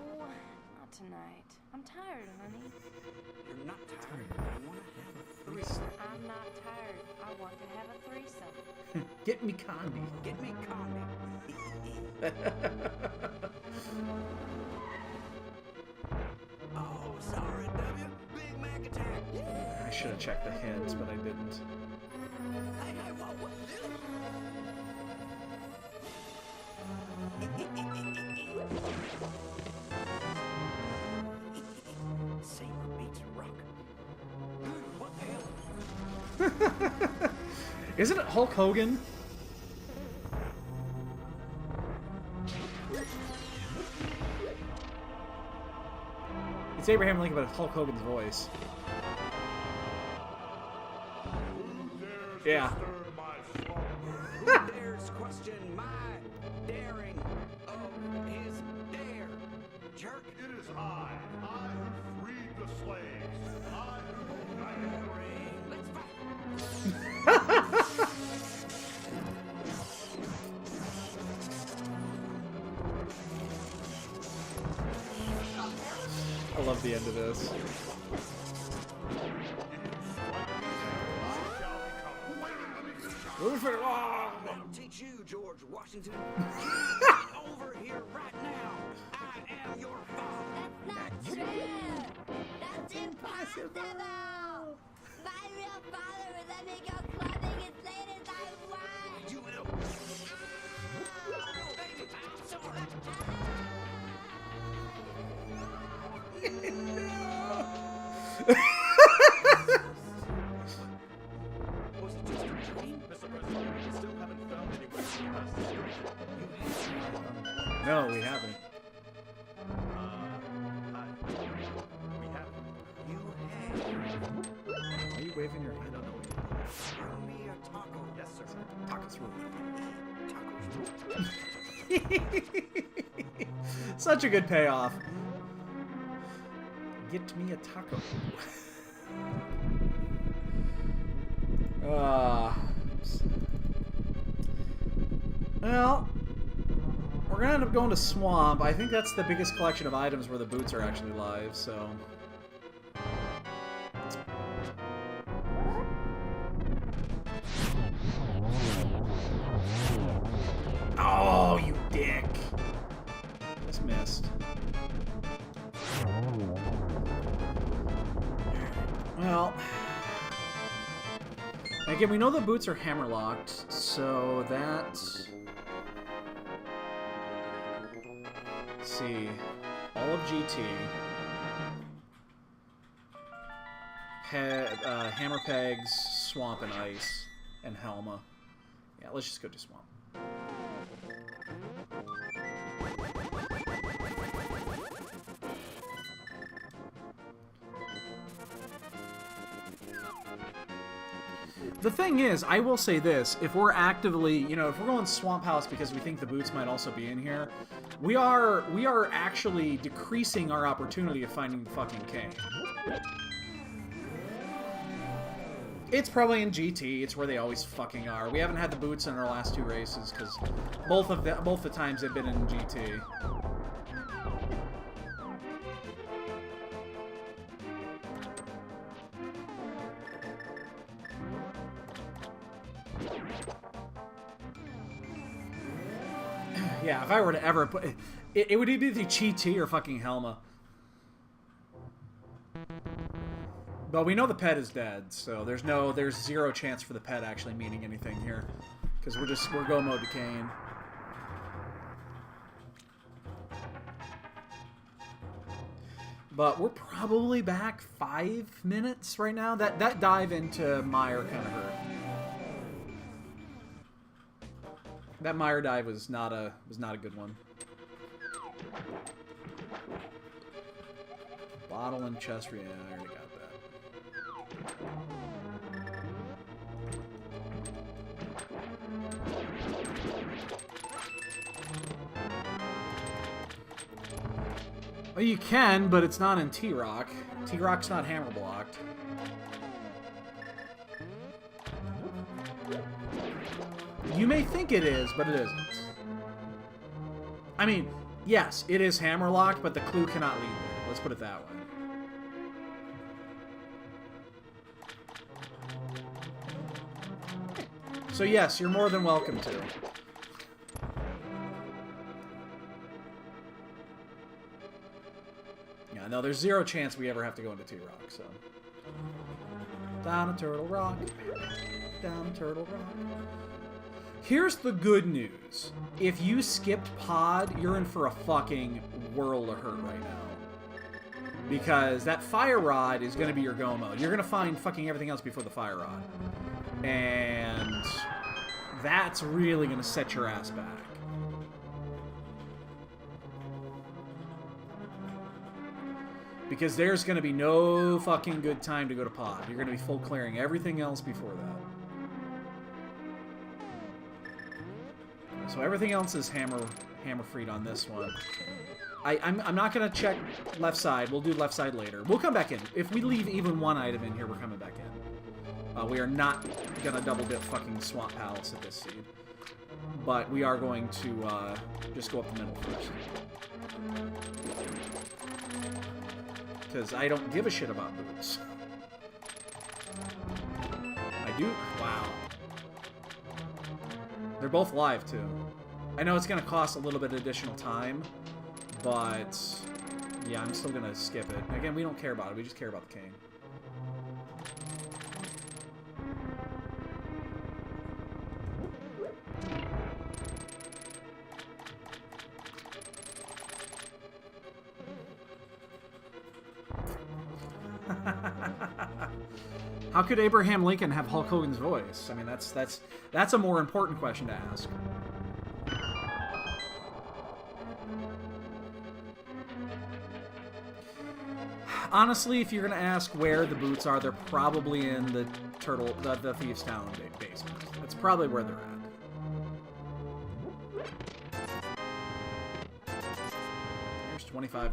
Speaker 2: not tonight. I'm tired, honey.
Speaker 5: You're not tired. I want to have a threesome.
Speaker 2: I'm not tired. I want to have a threesome.
Speaker 1: Get me Condi.
Speaker 5: Get me Condi.
Speaker 1: should have checked the hints, but I didn't.
Speaker 5: Saber beats rock. What the hell?
Speaker 1: Isn't it Hulk Hogan? It's Abraham Lincoln, but it's Hulk Hogan's voice. Yeah.
Speaker 5: Who dares question my daring of his dare? Jerk.
Speaker 6: It is I who freed the slaves. I who united the ring.
Speaker 5: Let's fight.
Speaker 1: I love the end of this.
Speaker 5: I'll teach you, George Washington. Over here right now. I am your father.
Speaker 2: That's not true. That's impossible. My real father would let me go clubbing as late as I want.
Speaker 5: You will. Oh, baby, I'm sorry.
Speaker 3: Was it just a dream? Mr. President, we still haven't found any way to pass this situation.
Speaker 1: No, we haven't.
Speaker 3: We haven't.
Speaker 5: You have.
Speaker 1: Why are you waving your hand? I don't know.
Speaker 5: Bring me a taco.
Speaker 3: Yes, sir.
Speaker 1: Talk us through.
Speaker 5: Tacos.
Speaker 1: Such a good payoff. Get me a taco. Well, we're gonna end up going to Swamp. I think that's the biggest collection of items where the boots are actually live, so... Oh, you dick! Just missed. Well... Again, we know the boots are hammer-locked, so that... Let's see. All of GT. Hammer Pegs, Swamp and Ice, and Helma. Yeah, let's just go to Swamp. The thing is, I will say this, if we're actively, you know, if we're going Swamp House because we think the boots might also be in here, we are actually decreasing our opportunity of finding fucking Kane. It's probably in GT, it's where they always fucking are. We haven't had the boots in our last two races, because both the times they've been in GT. Yeah, if I were to ever put... It would either be GT or fucking Helma. But we know the pet is dead, so there's zero chance for the pet actually meaning anything here. Because we're go mode to Kane. But we're probably back 5 minutes right now. That dive into Meyer kind of hurt. That Meyer dive was not a good one. Bottle and chest, yeah, I already got that. Well, you can, but it's not in T-Rock. T-Rock's not hammer blocked. You may think it is, but it isn't. I mean, yes, it is hammerlock, but the clue cannot lead there. Let's put it that way. So yes, you're more than welcome to. Yeah, no, there's zero chance we ever have to go into T-Rock, so... Down a Turtle Rock. Down a Turtle Rock. Here's the good news. If you skipped Pod, you're in for a fucking world of hurt right now. Because that Fire Rod is going to be your go mode. You're going to find fucking everything else before the Fire Rod. And that's really going to set your ass back. Because there's going to be no fucking good time to go to Pod. You're going to be full clearing everything else before that. So everything else is hammer freed on this one. I'm not going to check left side. We'll do left side later. We'll come back in. If we leave even one item in here, we're coming back in. We are not going to double dip fucking Swamp Palace at this seed. But we are going to just go up the middle first. Because I don't give a shit about boots. I do? Wow. They're both live, too. I know it's going to cost a little bit of additional time, but yeah, I'm still going to skip it. Again, we don't care about it. We just care about the cane. How could Abraham Lincoln have Hulk Hogan's voice? I mean, that's a more important question to ask. Honestly, if you're gonna ask where the boots are, they're probably in the Thieves' Town basement. That's probably where they're at. Here's $25.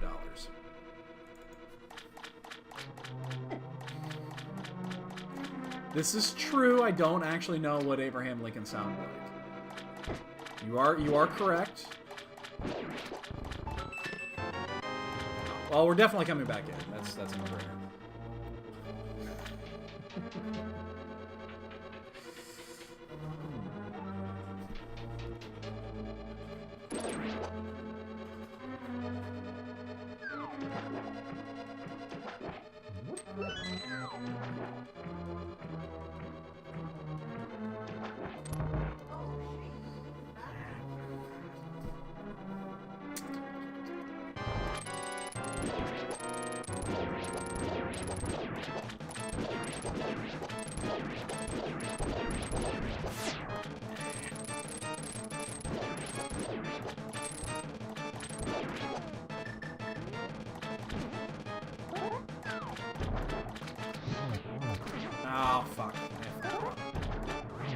Speaker 1: This is true. I don't actually know what Abraham Lincoln sounded like. You are correct. Well, we're definitely coming back in. That's a no-brainer. Oh, fuck.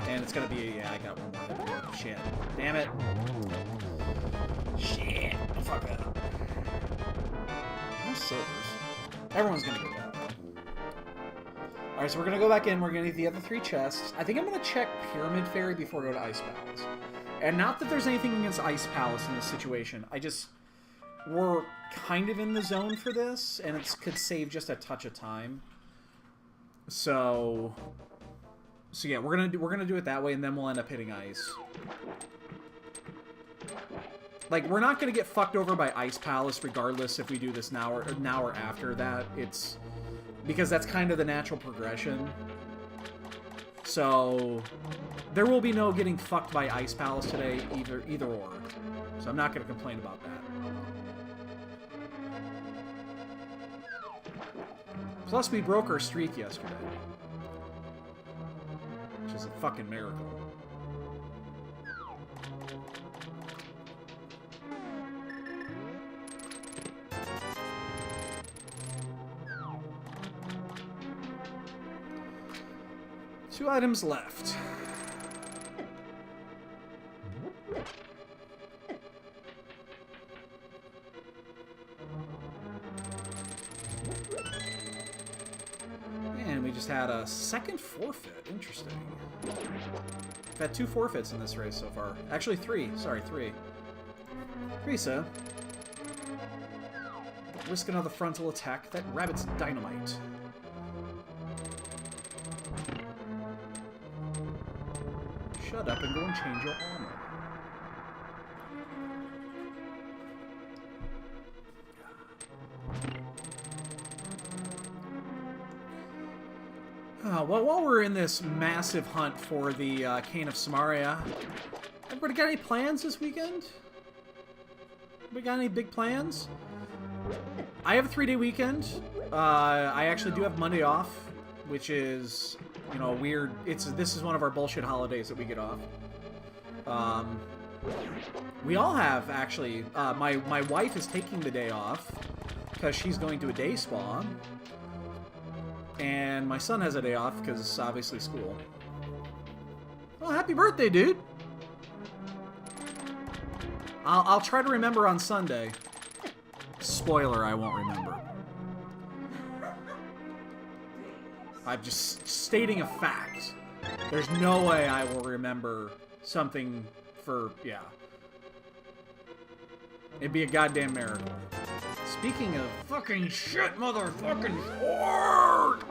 Speaker 1: And it's gonna be... Yeah, I got one more. Shit. Damn it. Shit. Fuck that up. No silvers. Everyone's gonna get that. Alright, so we're gonna go back in. We're gonna get the other 3 chests. I think I'm gonna check Pyramid Fairy before I go to Ice Palace. And not that there's anything against Ice Palace in this situation. I just... We're kind of in the zone for this, and it could save just a touch of time. So yeah, we're gonna do it that way, and then we'll end up hitting ice. Like, we're not gonna get fucked over by Ice Palace regardless if we do this now or after that. It's because that's kind of the natural progression. So there will be no getting fucked by Ice Palace today, either or. So I'm not gonna complain about that. Plus, we broke our streak yesterday. Which is a fucking miracle. Two items left. Had a second forfeit. Interesting. We've had 2 forfeits in this race so far. Actually, 3. Sorry, 3. Risa. Risk another frontal attack. That rabbit's dynamite. Shut up and go and change your armor. Well, while we're in this massive hunt for the Cane of Samaria, everybody got any plans this weekend? We got any big plans? I have a 3-day weekend. I actually do have Monday off, which is, you know, weird. This is one of our bullshit holidays that we get off. We all have, actually. My wife is taking the day off because she's going to a day spa. And my son has a day off because it's obviously school. Well, happy birthday, dude! I'll try to remember on Sunday. Spoiler, I won't remember. I'm just stating a fact. There's no way I will remember something for, yeah. It'd be a goddamn miracle. Speaking of fucking shit, motherfucking sword!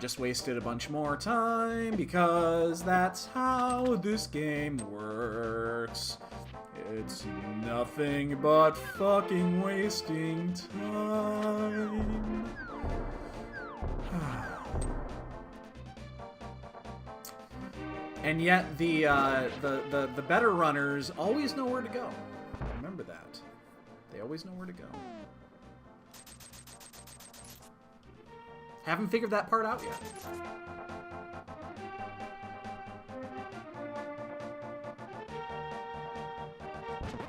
Speaker 1: Just wasted a bunch more time because that's how this game works. It's nothing but fucking wasting time. And yet the better runners always know where to go. Remember that. They always know where to go. Haven't figured that part out yet.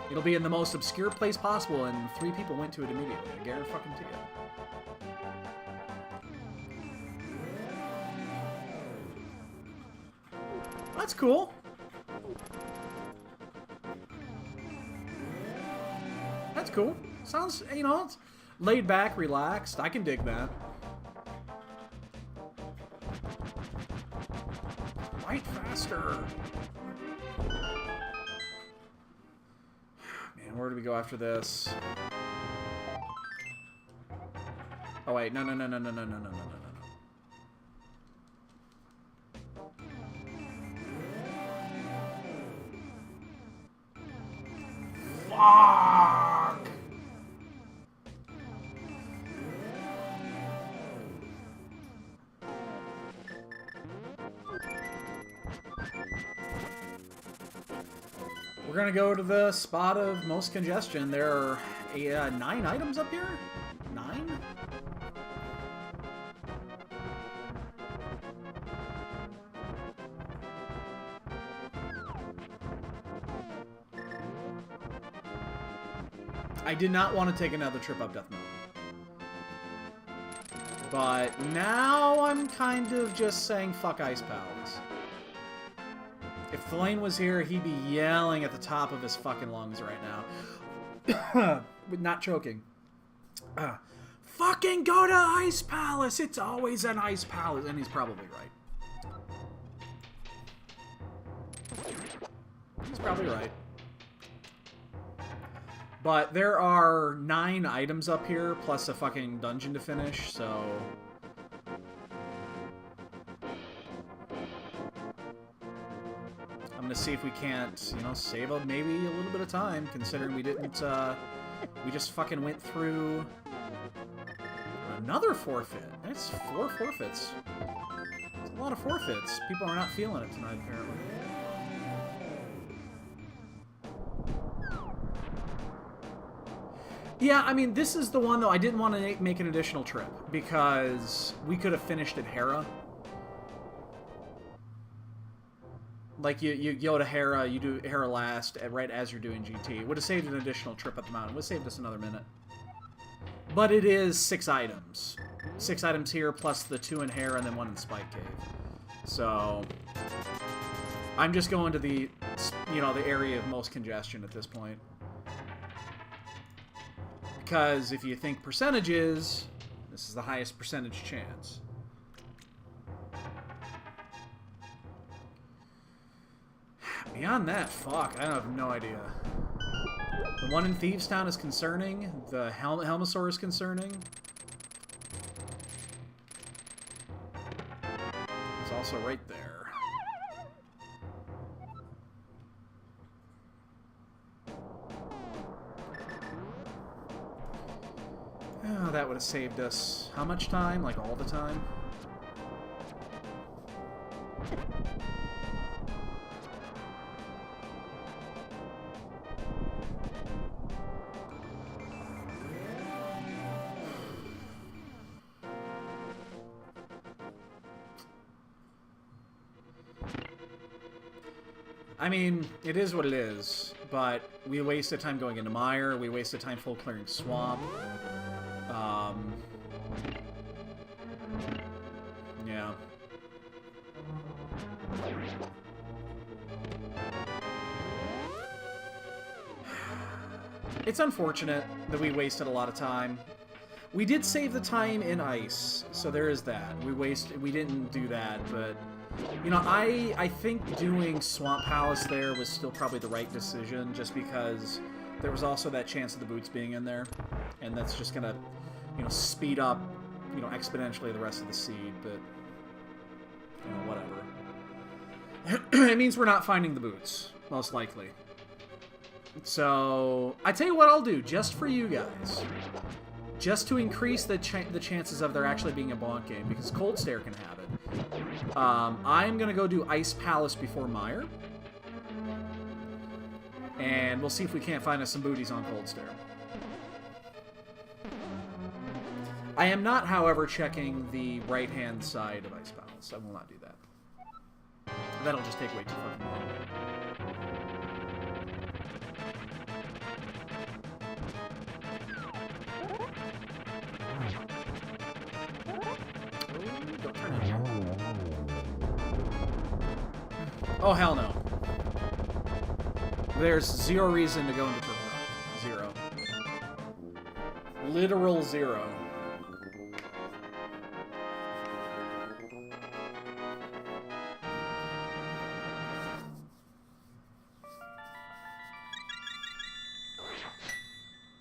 Speaker 1: It'll be in the most obscure place possible, and 3 people went to it immediately. I guarantee fucking to you. That's cool. That's cool. Sounds, you know, it's laid back, relaxed. I can dig that. Fight faster. Man, where do we go after this? Oh wait, no. Fuck! We're gonna go to the spot of most congestion. There are 9 items up here? 9? I did not want to take another trip up Death Mountain. But now I'm kind of just saying fuck Ice Palace. If Thelaine was here, he'd be yelling at the top of his fucking lungs right now. Not choking. Fucking go to Ice Palace! It's always an Ice Palace! And he's probably right. He's probably right. But there are 9 items up here, plus a fucking dungeon to finish, so... I'm gonna see if we can't, you know, save up maybe a little bit of time, considering we didn't, we just fucking went through another forfeit. That's 4 forfeits. That's a lot of forfeits. People are not feeling it tonight, apparently. Yeah, I mean, this is the one, though, I didn't want to make an additional trip, because we could have finished at Hera. Like, you go to Hera, you do Hera last, right as you're doing GT. It would have saved an additional trip up the mountain. It would have saved us another minute. But it is 6 items. 6 items here, plus the 2 in Hera, and then 1 in Spike Cave. So, I'm just going to the, you know, the area of most congestion at this point. Because if you think percentages, this is the highest percentage chance. Beyond that, fuck, I have no idea. The one in Thievestown is concerning. The Helmosaur is concerning. It's also right there. Oh, that would have saved us how much time? Like all the time? I mean, it is what it is, but we wasted time going into Mire, we wasted time full clearing Swamp. Yeah. It's unfortunate that we wasted a lot of time. We did save the time in Ice, so there is that. We didn't do that, but you know, I think doing Swamp Palace there was still probably the right decision, just because there was also that chance of the boots being in there, and that's just gonna, you know, speed up, you know, exponentially the rest of the seed, but you know, whatever. It means we're not finding the boots, most likely. So, I tell you what I'll do, just for you guys. Just to increase the chances of there actually being a bonk game, because Cold Stare can have it. I'm going to go do Ice Palace before Mire. And we'll see if we can't find us some booties on Cold Stare. I am not, however, checking the right-hand side of Ice Palace. I will not do that. That'll just take way too fucking long. Don't turn it on. Oh, hell no. There's zero reason to go into purple. Zero. Literal zero.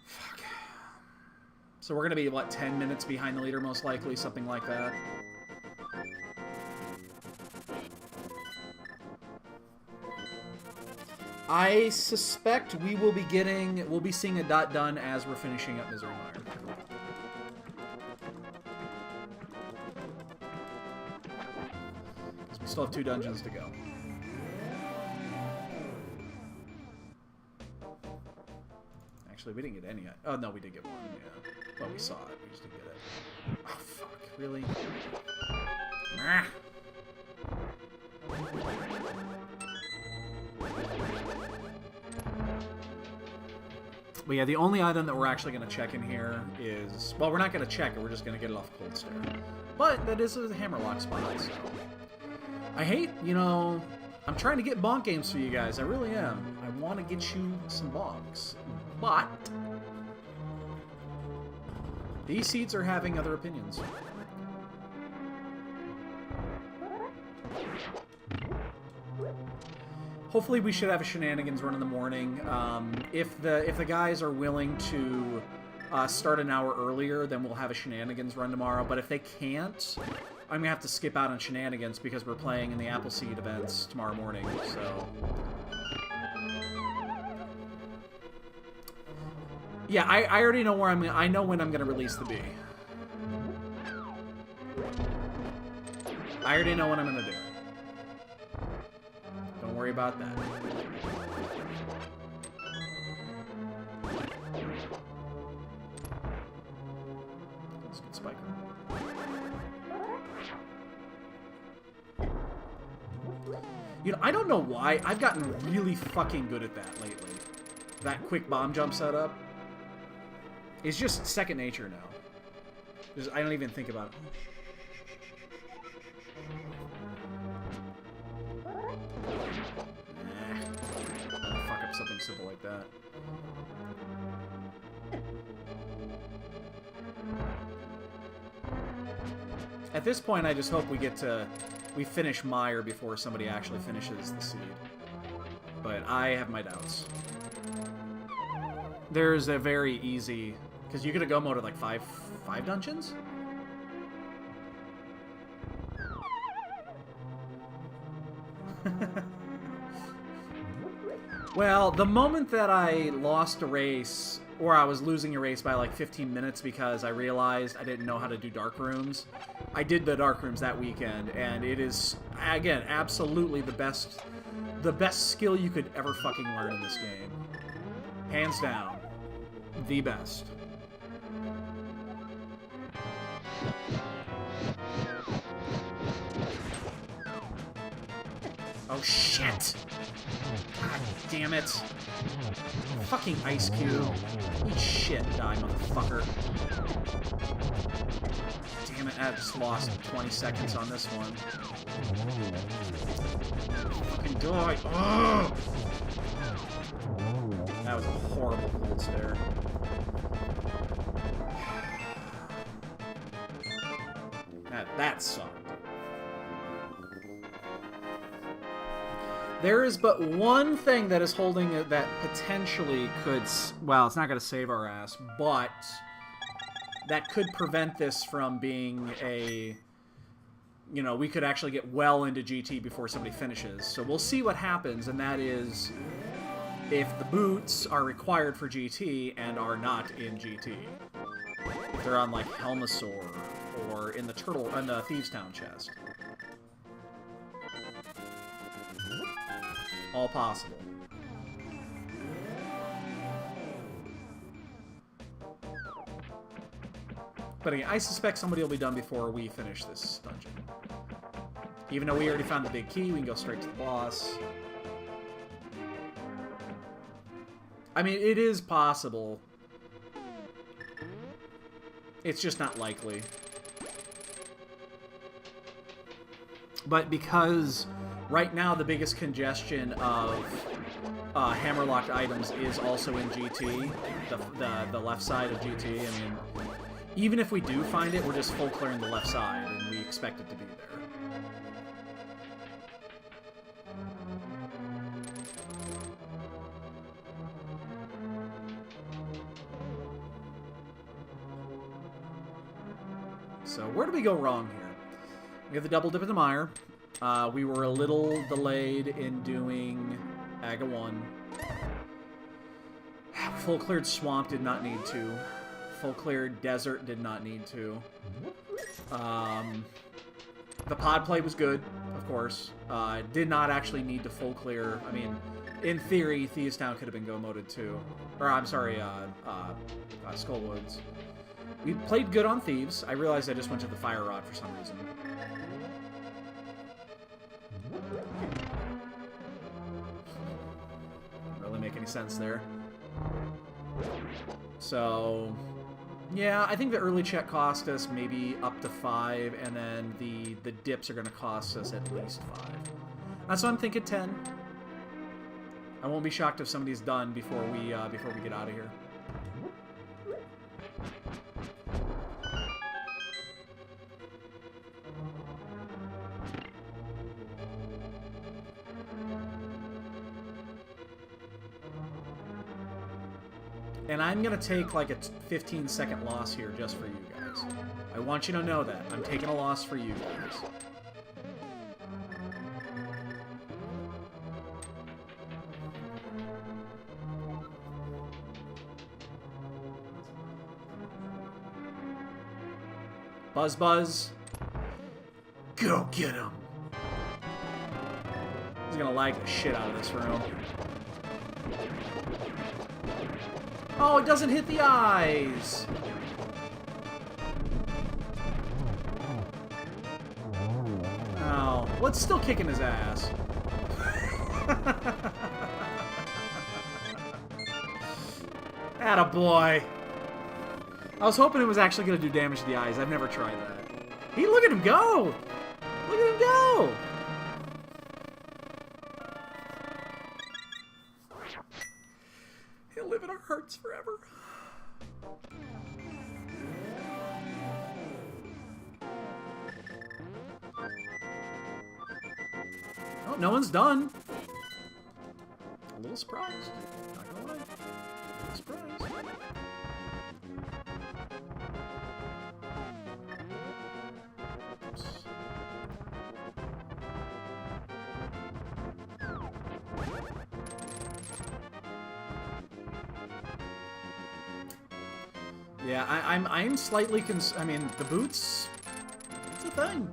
Speaker 1: Fuck. So we're gonna be, what, 10 minutes behind the leader, most likely? Something like that. I suspect we'll be seeing a dot done as we're finishing up Misery Mire. Because we still have 2 dungeons to go. Actually, we didn't get any. Oh, no, we did get one, yeah. Well, we saw it. We just didn't get it. Oh, fuck. Really? Ah. But yeah, the only item that we're actually going to check in here is... Well, we're not going to check it, we're just going to get it off Cold Stare. But that is a hammerlock spot, so... I hate, you know... I'm trying to get bonk games for you guys, I really am. I want to get you some bonks. But... these seeds are having other opinions. Hopefully we should have a shenanigans run in the morning. If the guys are willing to start an hour earlier, then we'll have a shenanigans run tomorrow. But if they can't, I'm gonna have to skip out on shenanigans because we're playing in the Appleseed events tomorrow morning. So yeah, I already know where I know when I'm gonna release the bee. I already know when I'm gonna do it. Don't worry about that. Let's get Spiker. You know, I don't know why. I've gotten really fucking good at that lately. That quick bomb jump setup. It's just second nature now. I don't even think about it. Fuck up something simple like that. At this point, I just hope we finish Mire before somebody actually finishes the seed. But I have my doubts. There's a very easy... Because you could go mode at like five dungeons? Well, the moment that I lost a race, or I was losing a race by like 15 minutes because I realized I didn't know how to do dark rooms. I did the dark rooms that weekend, and it is, again, absolutely the best skill you could ever fucking learn in this game. Hands down. The best. Oh, shit! God damn it. Fucking Ice Cube. Eat shit, die, motherfucker. Damn it, I just lost 20 seconds on this one. Fucking die! Ugh! That was a horrible cold stare. That sucked. There is but one thing that is holding it that potentially could... Well, it's not going to save our ass, but that could prevent this from being a... You know, we could actually get well into GT before somebody finishes. So we'll see what happens, and that is if the boots are required for GT and are not in GT. If they're on, like, Helmasaur or in the Thieves Town chest. All possible. But again, I suspect somebody will be done before we finish this dungeon. Even though we already found the big key, we can go straight to the boss. I mean, it is possible. It's just not likely. But because right now the biggest congestion of hammerlocked items is also in GT, the left side of GT, I mean, even if we do find it, we're just full clearing the left side, and we expect it to be there. So where did we go wrong here? We have the double dip in the mire. We were a little delayed in doing Aga 1. Full cleared swamp did not need to. Full cleared desert did not need to. The pod play was good, of course. Did not actually need to full clear. I mean, in theory, Thieves Town could have been go-moded too. Or, I'm sorry, Skullwoods. We played good on Thieves. I realized I just went to the Fire Rod for some reason. Didn't really make any sense there. So, yeah, I think the early check cost us maybe up to 5, and then the dips are going to cost us at least 5. That's why I'm thinking 10. I won't be shocked if somebody's done before we get out of here. And I'm going to take like a 15-second loss here just for you guys. I want you to know that. I'm taking a loss for you guys. Buzz Buzz. Go get him. He's going to lag the shit out of this room. Oh, it doesn't hit the eyes! Oh, well, it's still kicking his ass. Attaboy. I was hoping it was actually going to do damage to the eyes. I've never tried that. Look at him go! Look at him go! He'll live in our hearts forever. Oh, no one's done. A little surprised. Not gonna lie. A little surprised. Oops. Yeah, I'm slightly I mean, the boots, it's a thing.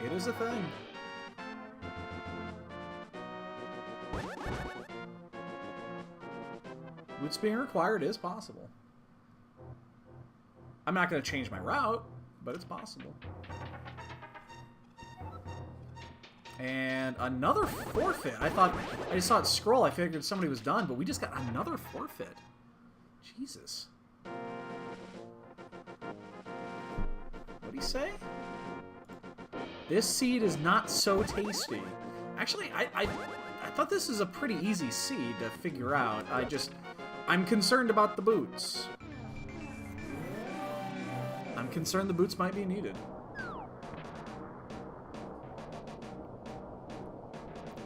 Speaker 1: It is a thing. Boots being required is possible. I'm not going to change my route, but it's possible. And another forfeit. I just saw it scroll. I figured somebody was done, but we just got another forfeit. Jesus. What'd he say? This seed is not so tasty. Actually, I thought this is a pretty easy seed to figure out. I'm concerned about the boots. I'm concerned the boots might be needed.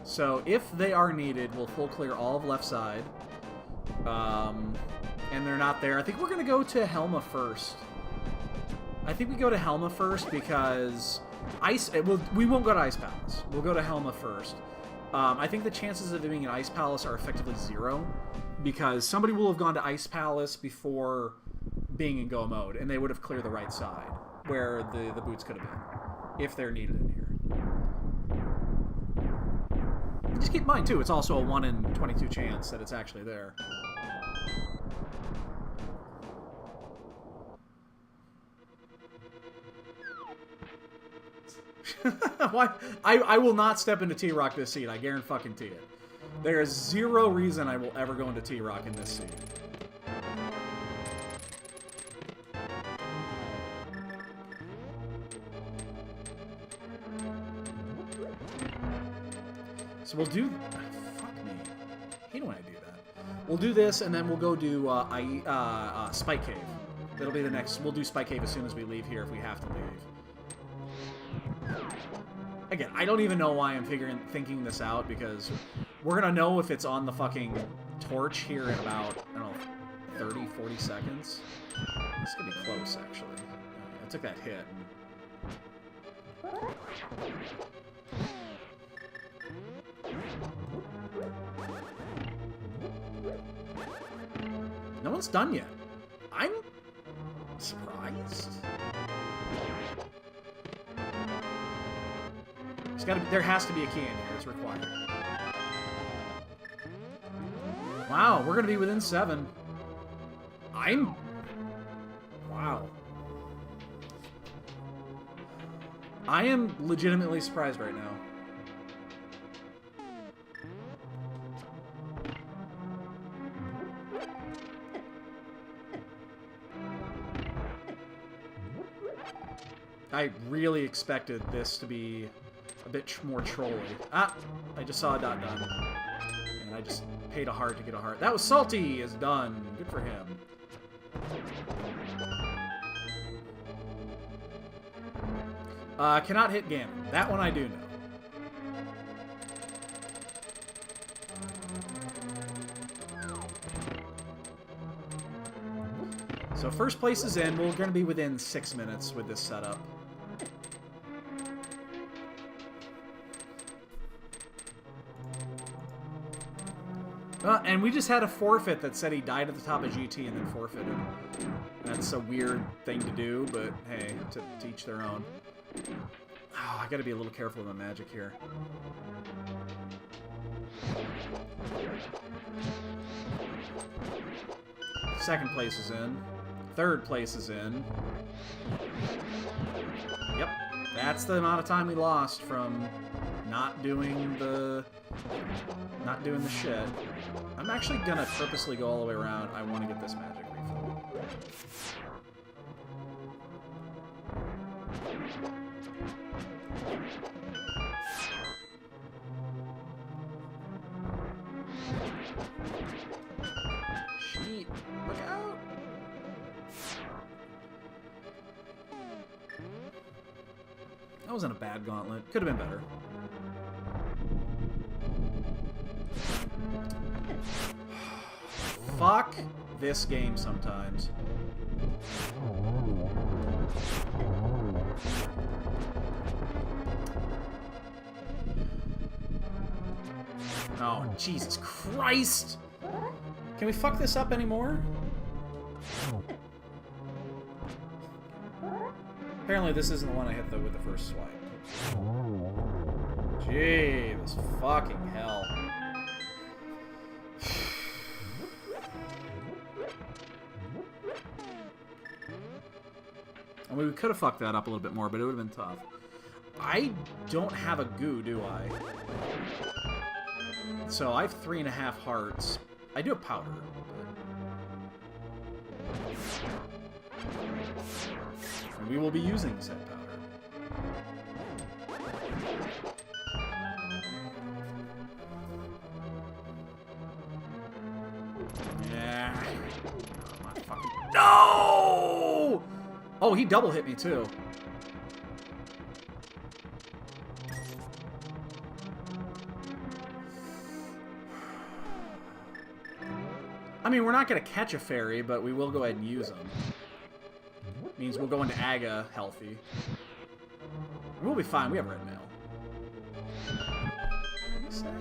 Speaker 1: So if they are needed, we'll full clear all of left side. And they're not there. I think we're going to go to Helma first. I think we go to Helma first because we won't go to Ice Palace. We'll go to Helma first. I think the chances of it being an Ice Palace are effectively 0 because somebody will have gone to Ice Palace before being in go mode, and they would have cleared the right side where the boots could have been if they're needed in here. Just keep in mind, too, it's also a 1 in 22 chance that it's actually there. Why? I will not step into T-Rock this seed. I guarantee it. There is 0 reason I will ever go into T-Rock in this seed. So we'll do... fuck me. I hate when I do that. We'll do this, and then we'll go do Spike Cave. That'll be the next... We'll do Spike Cave as soon as we leave here if we have to leave. Again, I don't even know why I'm thinking this out, because we're going to know if it's on the fucking torch here in about, I don't know, 30, 40 seconds. This could be close, actually. I took that hit. No one's done yet. I'm surprised. There has to be a key in here. It's required. Wow, we're gonna be within 7. Wow. I am legitimately surprised right now. I really expected this to be a bit more trolly. Ah! I just saw a dot done. And I just paid a heart to get a heart. That was Salty is done. Good for him. Cannot hit Ganon. That one I do know. So first place is in. We're going to be within 6 minutes with this setup. And we just had a forfeit that said he died at the top of GT and then forfeited. That's a weird thing to do, but hey, to each their own. Oh, I gotta be a little careful with my magic here. Second place is in. Third place is in. Yep. That's the amount of time we lost from not doing the shit. I'm actually gonna purposely go all the way around. I want to get this magic refill. Shit. Look out! That wasn't a bad gauntlet. Could have been better. Fuck this game sometimes. Oh, Jesus Christ! Can we fuck this up anymore? Apparently this isn't the one I hit with the first swipe. Jeez, fucking hell. I mean, we could have fucked that up a little bit more, but it would have been tough. I don't have a goo, do I? So I have 3.5 hearts. I do have powder. And we will be using said powder. Yeah. No! Oh, he double hit me too. I mean, we're not going to catch a fairy, but we will go ahead and use them. Means we'll go into Aga healthy. We'll be fine. We have red mail. What did he say?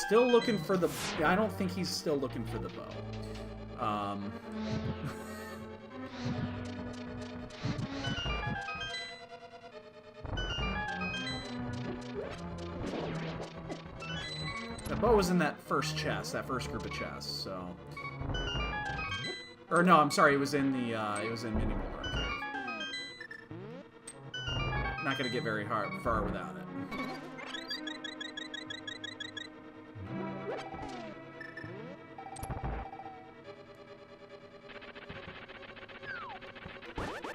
Speaker 1: Still looking for the... I don't think he's still looking for the bow. The bow was in that first chest, that first group of chests, so... Or no, I'm sorry, it was in the, it was in Mini Molar. Not gonna get very far without it.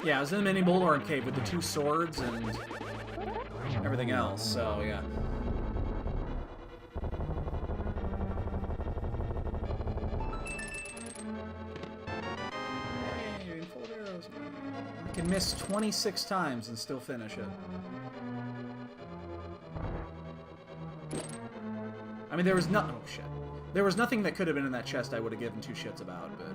Speaker 1: Yeah, I was in the Mini Molar cave with the 2 swords and everything else, so yeah. I can miss 26 times and still finish it. I mean, there was no... Oh, shit. There was nothing that could have been in that chest I would have given 2 shits about, but...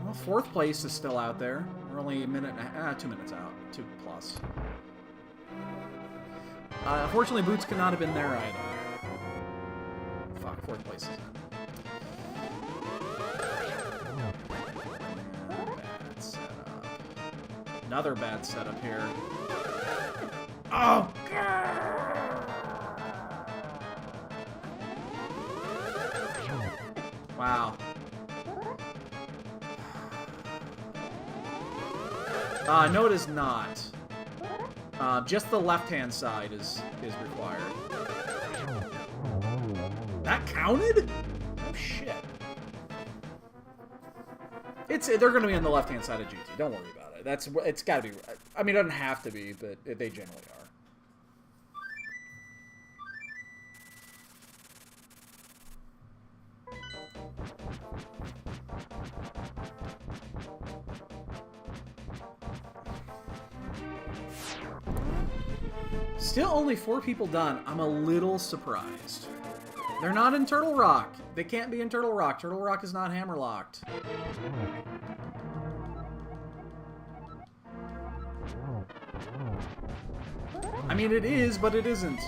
Speaker 1: Well, 4th place is still out there. We're only a minute and 2 minutes out. 2 plus. Unfortunately, Boots could not have been there either. Fuck, 4th place is in. Bad setup. Another bad setup here. Oh! Wow. No, it is not. Just the left-hand side is required. That counted? Oh shit. They're gonna be on the left-hand side of GT. Don't worry about it. It's gotta be. I mean, it doesn't have to be, but they generally are. Still only 4 people done. I'm a little surprised. They're not in Turtle Rock. They can't be in Turtle Rock. Turtle Rock is not hammerlocked. I mean, it is, but it isn't.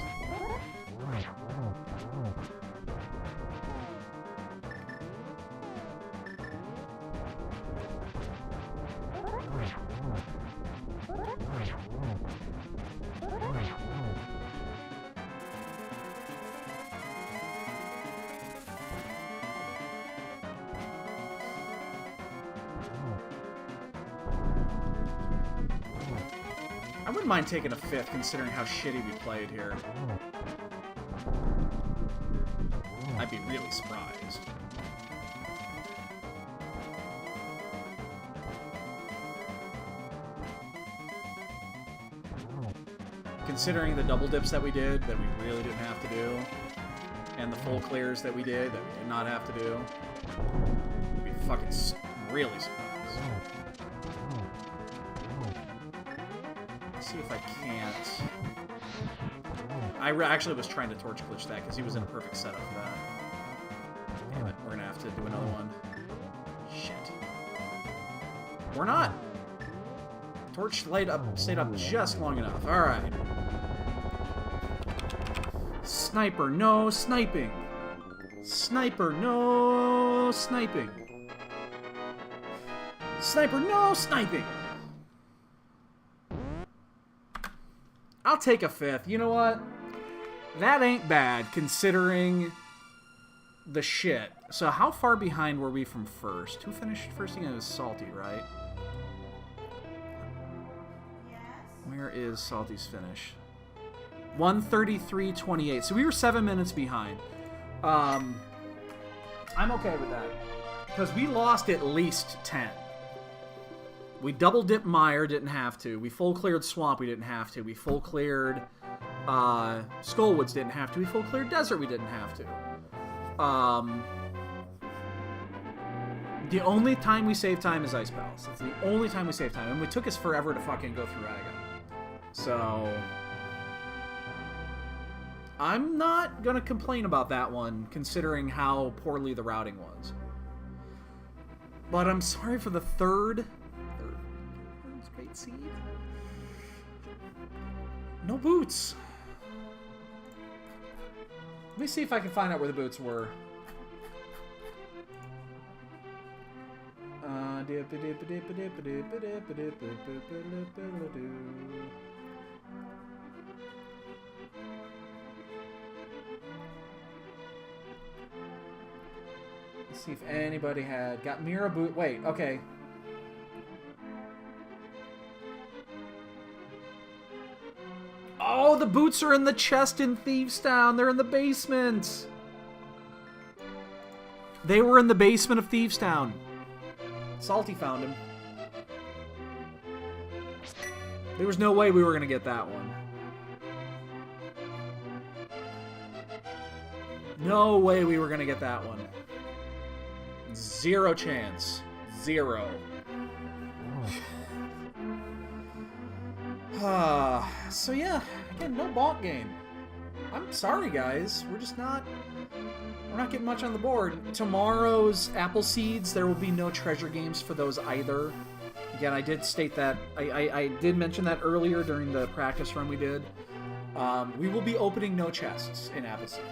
Speaker 1: I wouldn't mind taking a 5th, considering how shitty we played here. I'd be really surprised. Considering the double dips that we did, that we really didn't have to do, and the full clears that we did, that we did not have to do, I'd be fucking really surprised. See if I can't. I actually was trying to torch glitch that because he was in a perfect setup for that. Damn it, we're gonna have to do another one. Shit. We're not. Torch stayed up just long enough. Alright. Sniper, no sniping. Sniper, no sniping. Sniper, no sniping! I'll take a 5th. You know what? That ain't bad, considering the shit. So how far behind were we from first? Who finished first again? It was Salty, right? Where is Salty's finish? 1:33:28. So we were 7 minutes behind. I'm okay with that. Because we lost at least 10. We double dipped Mire, didn't have to. We full cleared Swamp, we didn't have to. We full cleared Skullwoods, didn't have to. We full cleared Desert, we didn't have to. The only time we save time is Ice Palace. It's the only time we save time. And it took us forever to fucking go through Radagon. So I'm not gonna complain about that one, considering how poorly the routing was. But I'm sorry for the third great seed. No boots. Let me see if I can find out where the boots were. Let's see if anybody got Mira boot. Wait, okay. Oh, the boots are in the chest in Thievestown. They're in the basement. They were in the basement of Thievestown. Salty found him. There was no way we were going to get that one. No way we were going to get that one. Zero chance. Zero. So yeah, again, no bonk game. I'm sorry, guys. We're not getting much on the board. Tomorrow's Apple Seeds, there will be no treasure games for those either. Again, I did state that. I did mention that earlier during the practice run we did. We will be opening no chests in Apple Seed.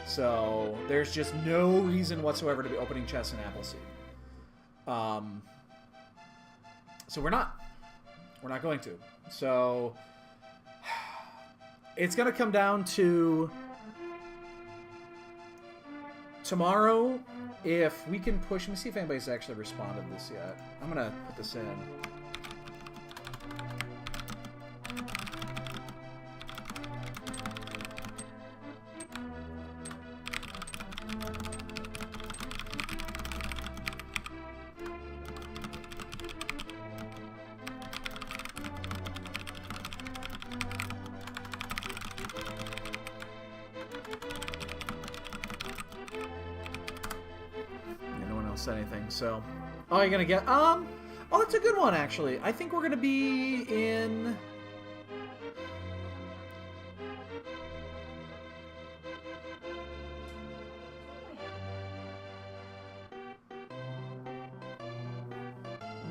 Speaker 1: So there's just no reason whatsoever to be opening chests in Apple Seed. So we're not going to. So it's going to come down to tomorrow if we can push. Let me see if anybody's actually responded to this yet. I'm going to put this in. Anything, so oh, you're gonna get oh, that's a good one, actually. I think we're gonna be in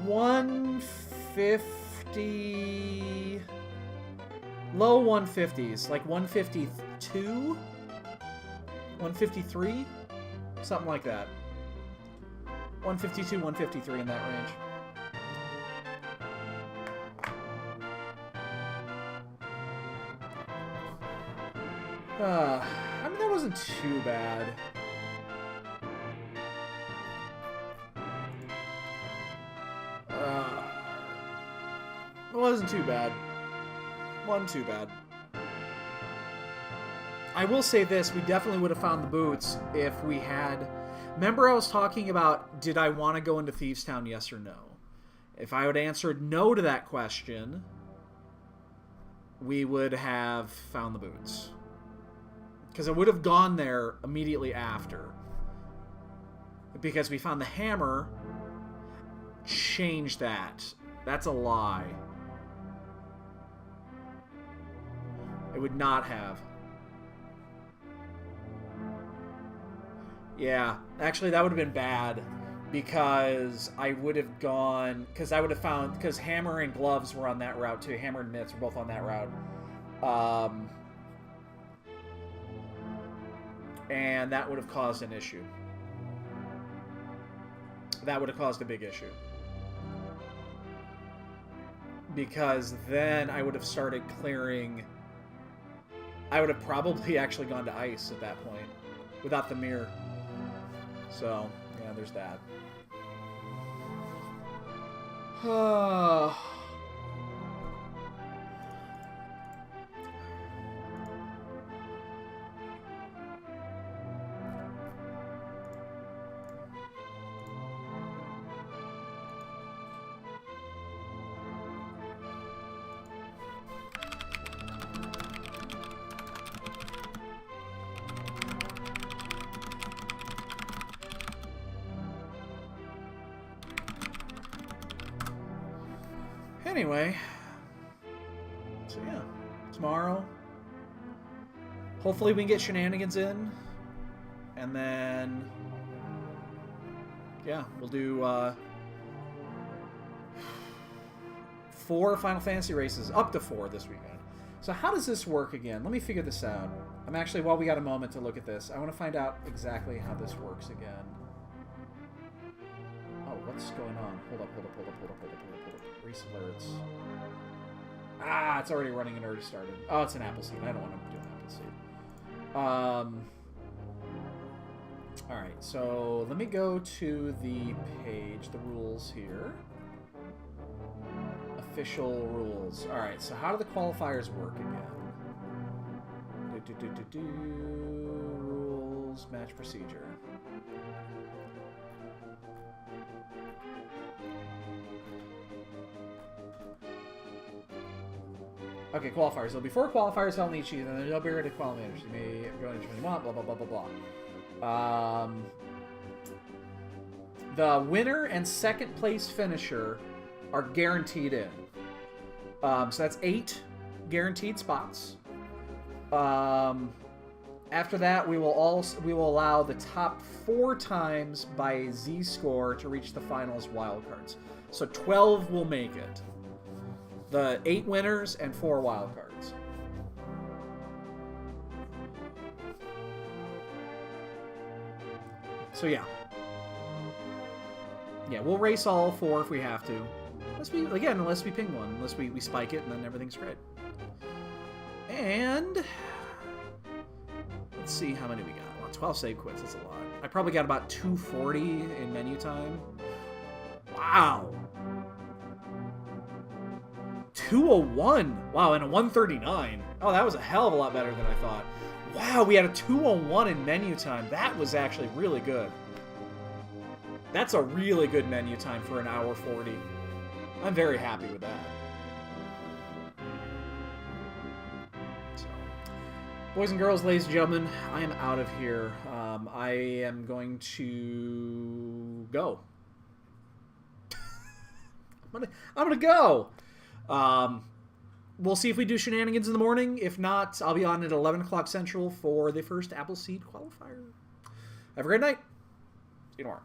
Speaker 1: $150, low 150s, like 152, 153, something like that. 152, 153 in that range. I mean, that wasn't too bad. It wasn't too bad. Wasn't too bad. I will say this, we definitely would have found the boots if we had... Remember I was talking about, did I want to go into Thievestown, yes or no? If I would have answered no to that question, we would have found the boots. Because I would have gone there immediately after. Because we found the hammer, change that. That's a lie. It would not have. Yeah, actually that would have been bad because I would have gone, because I would have found, because Hammer and Gloves were on that route too. Hammer and Mitts were both on that route. And that would have caused an issue. That would have caused a big issue. because then I would have started clearing. I would have probably actually gone to ice at that point without the mirror. So, yeah, there's that. Anyway, so yeah, tomorrow, hopefully we can get shenanigans in, and then, yeah, we'll do 4 Final Fantasy races, up to 4 this weekend. So how does this work again? Let me figure this out. I'm actually, while we got a moment to look at this, I want to find out exactly how this works again. Oh, what's going on? Hold up. Race alerts. Ah, it's already running and already started. Oh, it's an Appleseed. I don't want to do an Appleseed. Alright, so let me go to the page, the rules here. Official rules. Alright, so how do the qualifiers work again? Rules, match procedure. Okay, qualifiers. So before qualifiers held in each season, there's no barrier to qualifiers. You may go into when you want, blah, blah, blah, blah, blah. The winner and second place finisher are guaranteed in. So that's 8 guaranteed spots. After that, we will allow the top 4 times by Z-score to reach the finals wildcards. So 12 will make it. The 8 winners and 4 wildcards. So yeah. Yeah, we'll race all 4 if we have to. Unless we ping one. Unless we spike it and then everything's great. And let's see how many we got. Well, 12 save quits, that's a lot. I probably got about 240 in menu time. Wow. 201. Wow, and a 139. Oh, that was a hell of a lot better than I thought. Wow, we had a 201 in menu time. That was actually really good. That's a really good menu time for an hour 40. I'm very happy with that. So, boys and girls, ladies and gentlemen, I am out of here. I am going to go. I'm gonna go. We'll see if we do shenanigans in the morning. If not, I'll be on at 11 o'clock Central for the first Appleseed qualifier. Have a great night. See you tomorrow.